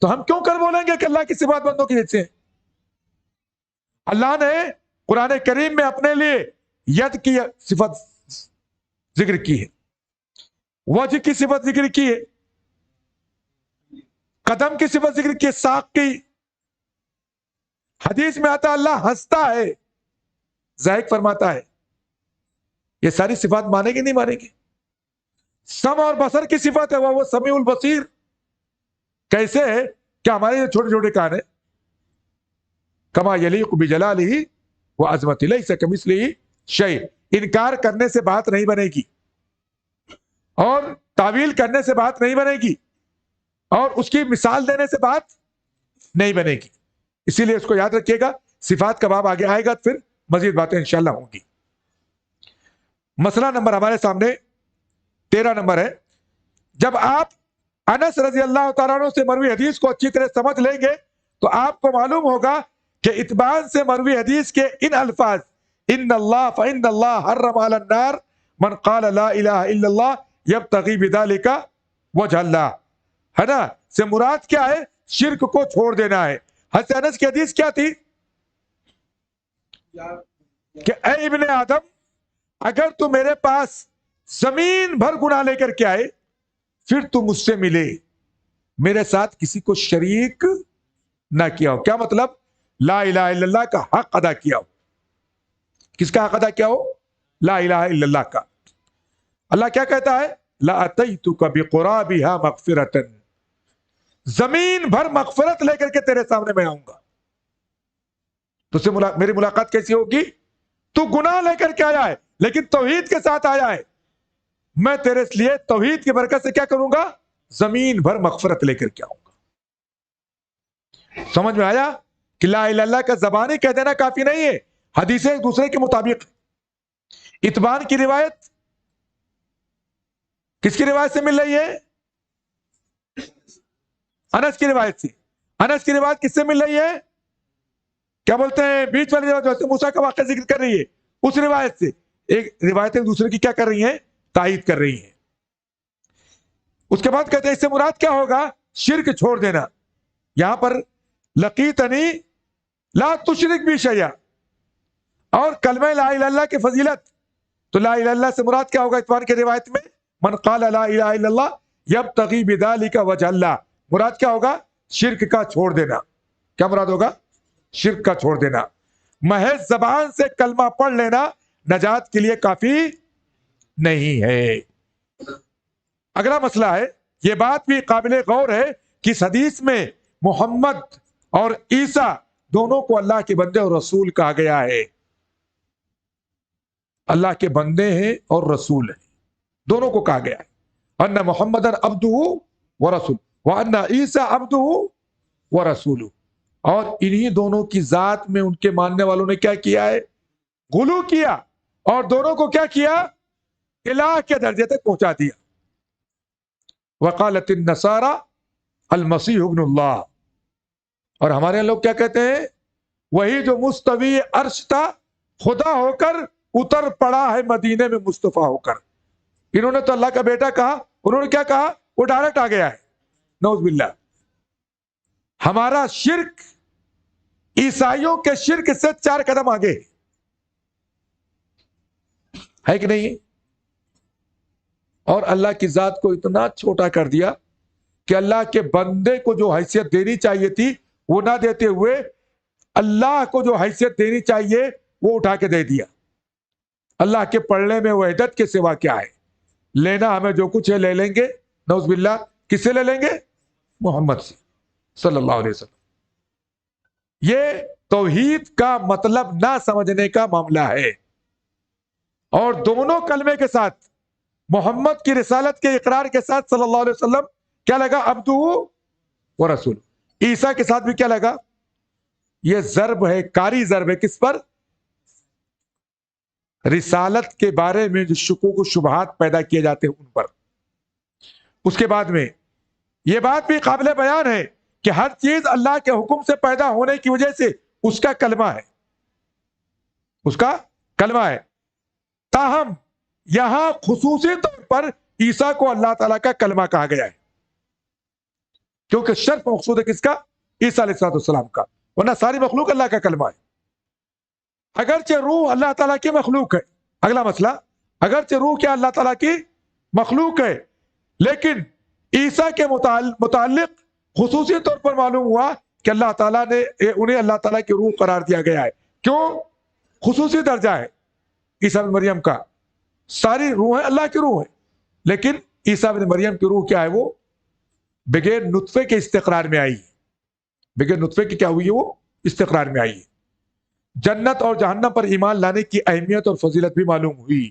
تو ہم کیوں کر بولیں گے کہ اللہ کی صفات بندوں کی جیسے ہیں؟ اللہ نے قرآن کریم میں اپنے لیے ید کی صفت ذکر کی ہے, وجہ کی صفت ذکر کی ہے, قدم کی صفت ذکر کی, ساق کی. حدیث میں آتا اللہ ہنستا ہے, ذائق فرماتا ہے. یہ ساری صفات مانیں گے نہیں مانیں گے؟ سم اور بصر کی صفت ہے, وہ سمیع البصیر. کیسے ہے؟ کیا ہمارے یہ چھوٹے چھوٹے کان ہیں؟ کما یلیق بجلالہ وعظمتہ لیس کمثلہ شیء. انکار کرنے سے بات نہیں بنے گی, اور تعویل کرنے سے بات نہیں بنے گی, اور اس کی مثال دینے سے بات نہیں بنے گی. اسی لیے اس کو یاد رکھیے گا. صفات کا باب آگے آئے گا, پھر مزید باتیں انشاءاللہ ہوں گی. مسئلہ نمبر ہمارے سامنے 13 نمبر ہے. جب آپ انس رضی اللہ تعالیٰ عنہ سے مروی حدیث کو اچھی طرح سمجھ لیں گے تو آپ کو معلوم ہوگا کہ اتبان سے مروی حدیث کے ان الفاظ ان اللہ فإن اللہ حرم علی النار من قال لا الہ الا اللہ یبتغی بذلک وجہ اللہ, ہے نا, سے مراد کیا ہے؟ شرک کو چھوڑ دینا ہے. حضرت انس کی حدیث کیا تھی کہ اے ابن آدم, اگر تو میرے پاس زمین بھر گناہ لے کر کے آئے پھر تو مجھ سے ملے, میرے ساتھ کسی کو شریک نہ کیا ہو. کیا مطلب؟ لا الہ الا اللہ کا حق ادا کیا ہو. کس کا حق ادا کیا ہو؟ لا الہ الا اللہ کا. اللہ کیا کہتا ہے؟ لَأَتَيْتُكَ بِقُرَابِهَا مَغْفِرَةً, زمین بھر مغفرت لے کر کے تیرے سامنے میں آؤں گا. تو اس سے میری ملاقات کیسی ہوگی؟ تو گناہ لے کر کے آیا ہے لیکن توحید کے ساتھ آیا ہے، میں تیرے لیے توحید کی برکت سے کیا کروں گا؟ زمین بھر مغفرت لے کر کے آؤں گا۔ سمجھ میں آیا کہ لا الہ الا اللہ کا زبانی کہہ دینا کافی نہیں ہے، حدیثیں ایک دوسرے کے مطابق۔ اتبان کی روایت کس کی روایت سے مل رہی ہے؟ انس کی روایت سے۔ انس کی روایت کس سے مل رہی ہے؟ کیا بولتے ہیں بیچ والی روایت موسیٰ کا واقعہ ذکر کر رہی ہے، اس روایت سے۔ ایک روایتیں دوسرے کی کیا کر رہی ہیں؟ تائید کر رہی ہیں۔ اس کے بعد کہتے ہیں اس سے مراد کیا ہوگا؟ شرک چھوڑ دینا۔ یہاں پر لقیتنی لا تشرک بی شیئا اور کلمہ لا الہ الا اللہ کی فضیلت، تو لا الہ الا اللہ سے مراد کیا ہوگا اتوان کی روایت میں؟ من قال لا الہ الا اللہ یبتغی بذلک وجہ اللہ، مراد کیا ہوگا؟ شرک کا چھوڑ دینا۔ کیا مراد ہوگا؟ شرک کا چھوڑ دینا۔ محض زبان سے کلمہ پڑھ لینا نجات کے لیے کافی نہیں ہے۔ اگلا مسئلہ ہے، یہ بات بھی قابل غور ہے کہ اس حدیث میں محمد اور عیسیٰ دونوں کو اللہ کے بندے اور رسول کہا گیا ہے۔ اللہ کے بندے ہیں اور رسول ہیں، دونوں کو کہا گیا ہے۔ ان محمد عبدہ ورسول وان عیسیٰ عبدہ ورسول، اور انہی دونوں کی ذات میں ان کے ماننے والوں نے کیا کیا ہے؟ غلو کیا، اور دونوں کو کیا کیا؟ الہ کے درجے تک پہنچا دیا۔ وقالت النصارى المسیح ابن اللہ، اور ہمارے لوگ کیا کہتے ہیں؟ وہی جو مستوی عرش تھا خدا ہو کر اتر پڑا ہے مدینے میں مصطفیٰ ہو کر۔ انہوں نے تو اللہ کا بیٹا کہا، انہوں نے کیا کہا؟ وہ ڈائریکٹ آ گیا ہے، نعوذ باللہ۔ ہمارا شرک عیسائیوں کے شرک سے 4 قدم آگے ہے کہ نہیں؟ اور اللہ کی ذات کو اتنا چھوٹا کر دیا کہ اللہ کے بندے کو جو حیثیت دینی چاہیے تھی وہ نہ دیتے ہوئے اللہ کو جو حیثیت دینی چاہیے وہ اٹھا کے دے دیا۔ اللہ کے پڑھنے میں وحدت کے سوا کیا ہے؟ لینا ہمیں جو کچھ ہے لے لیں گے، نعوذ باللہ۔ کس سے لے لیں گے؟ محمد سے صلی اللہ علیہ وسلم۔ یہ توحید کا مطلب نہ سمجھنے کا معاملہ ہے۔ اور دونوں کلمے کے ساتھ محمد کی رسالت کے اقرار کے ساتھ صلی اللہ علیہ وسلم کیا لگا؟ عبدہ و رسول۔ عیسیٰ کے ساتھ بھی کیا لگا؟ یہ ضرب ہے، کاری ضرب ہے، کس پر؟ رسالت کے بارے میں جو شکوک و شبہات پیدا کیے جاتے ہیں ان پر۔ اس کے بعد میں یہ بات بھی قابل بیان ہے کہ ہر چیز اللہ کے حکم سے پیدا ہونے کی وجہ سے اس کا کلمہ ہے، اس کا کلمہ ہے۔ تاہم یہاں خصوصی طور پر عیسیٰ کو اللہ تعالیٰ کا کلمہ کہا گیا ہے، کیونکہ شرف مقصود ہے کس کا؟ عیسیٰ علیہ السلام کا، ورنہ ساری مخلوق اللہ کا کلمہ ہے۔ اگرچہ روح اللہ تعالیٰ کی مخلوق ہے، اگلا مسئلہ، اگرچہ روح کیا اللہ تعالیٰ کی مخلوق ہے، لیکن عیسیٰ کے متعلق خصوصی طور پر معلوم ہوا کہ اللہ تعالیٰ نے انہیں اللہ تعالیٰ کی روح قرار دیا گیا ہے۔ کیوں؟ خصوصی درجہ ہے عیسیٰ بن مریم کا۔ ساری روحیں اللہ کی روح ہیں، لیکن عیسیٰ بن مریم کی روح کیا ہے؟ وہ بغیر نطفے کے استقرار میں آئی ہے، بغیر نطفے کی کیا ہوئی ہے؟ وہ استقرار میں آئی ہے۔ جنت اور جہنم پر ایمان لانے کی اہمیت اور فضیلت بھی معلوم ہوئی۔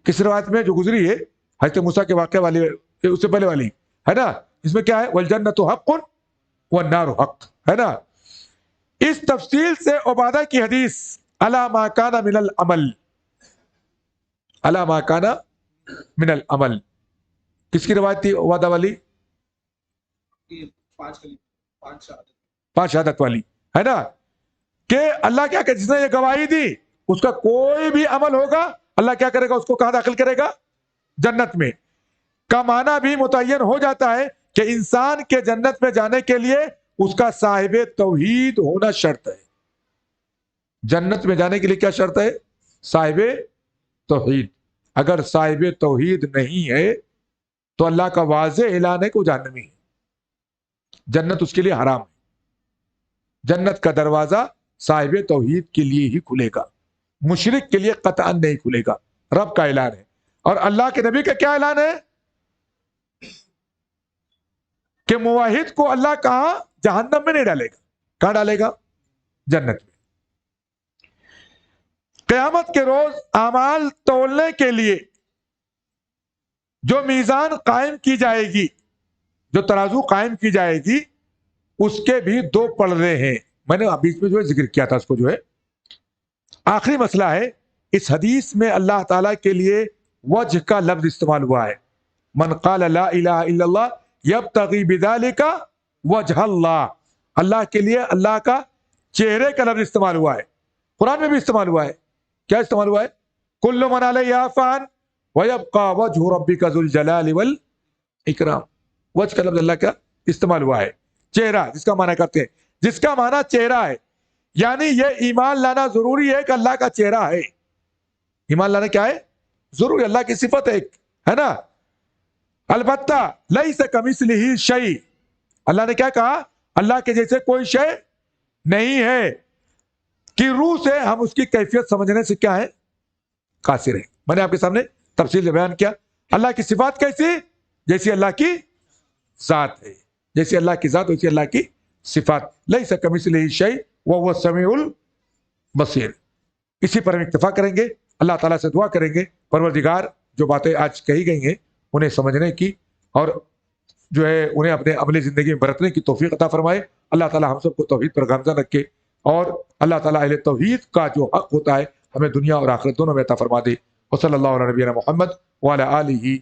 کس روایت میں جو گزری ہے حضرت موسیٰ کے واقعے والی، اس سے پہلے والی ہے نا، اس میں کیا ہے؟ والجنت حق والنار حق، ہے نا۔ اس تفصیل سے عبادہ کی حدیث الا ما کان من العمل، الا ما کان من العمل، کس کی روایت تھی عبادہ والی؟ 5 شہادت والی، ہے نا، کہ اللہ کیا کہ جس نے یہ گواہی دی اس کا کوئی بھی عمل ہوگا اللہ کیا کرے گا؟ اس کو کہاں داخل کرے گا؟ جنت میں۔ کا معنی بھی متعین ہو جاتا ہے کہ انسان کے جنت میں جانے کے لیے اس کا صاحب توحید ہونا شرط ہے۔ جنت میں جانے کے لیے کیا شرط ہے؟ صاحب توحید۔ اگر صاحب توحید نہیں ہے تو اللہ کا واضح اعلان ہے کہ وہ جہنمی ہے، جنت اس کے لیے حرام ہے۔ جنت کا دروازہ صاحب توحید کے لیے ہی کھلے گا، مشرک کے لیے قطعاً نہیں کھلے گا، رب کا اعلان ہے۔ اور اللہ کے نبی کا کیا اعلان ہے؟ کہ موحد کو اللہ کہاں؟ جہنم میں نہیں ڈالے گا، کہاں ڈالے گا؟ جنت میں۔ قیامت کے روز اعمال تولنے کے لیے جو میزان قائم کی جائے گی، جو ترازو قائم کی جائے گی، اس کے بھی دو پلڑے ہیں. میں نے بیچ میں جو ہے ذکر کیا تھا اس کو جو ہے. آخری مسئلہ ہے، اس حدیث میں اللہ تعالیٰ کے لیے وجہ کا لفظ استعمال ہوا ہے. من قال لا الہ الا اللہ یبتغی بذالک وجہ اللہ. اللہ کے لیے اللہ کا چہرے کا لفظ استعمال ہوا ہے. قرآن میں بھی استعمال ہوا ہے. کیا استعمال ہوا ہے؟ کل من علیہا فان ویبقى وجہ ربک ذو الجلال والاکرام. وجہ کا لفظ اللہ کا استعمال ہوا ہے. چہرہ جس کا معنی کرتے ہیں، جس کا معنی چہرہ ہے، یعنی یہ ایمان لانا ضروری ہے کہ اللہ کا چہرہ ہے. ایمان لانا کیا ہے؟ ضروری. اللہ کی صفت ہے نا. البتہ لیس کمثلہ شیء، اللہ نے کیا کہا؟ اللہ کے جیسے کوئی شے نہیں ہے کہ روح سے ہم اس کی کیفیت سمجھنے سے کیا ہے؟ قاصر ہیں. میں نے آپ کے سامنے تفصیل سے بیان کیا. اللہ کی صفات کیسی؟ جیسی اللہ کی ذات ہے. جیسی اللہ کی ذات ویسی اللہ کی صفات. لیس کمثلہ شیء وهو السمیع البصیر. اسی پر ہم اکتفا کریں گے. اللہ تعالیٰ سے دعا کریں گے پروردگار جو باتیں آج کہی گئی ہیں انہیں سمجھنے کی اور جو ہے انہیں اپنے عملی زندگی میں برتنے کی توفیق عطا فرمائے. اللہ تعالیٰ ہم سب کو توحید پر گامزن رکھے اور اللہ تعالیٰ اہل توحید کا جو حق ہوتا ہے ہمیں دنیا اور آخرت دونوں میں عطا فرما دے. وصلی اللہ علیہ نبینا محمد وعلی آلہ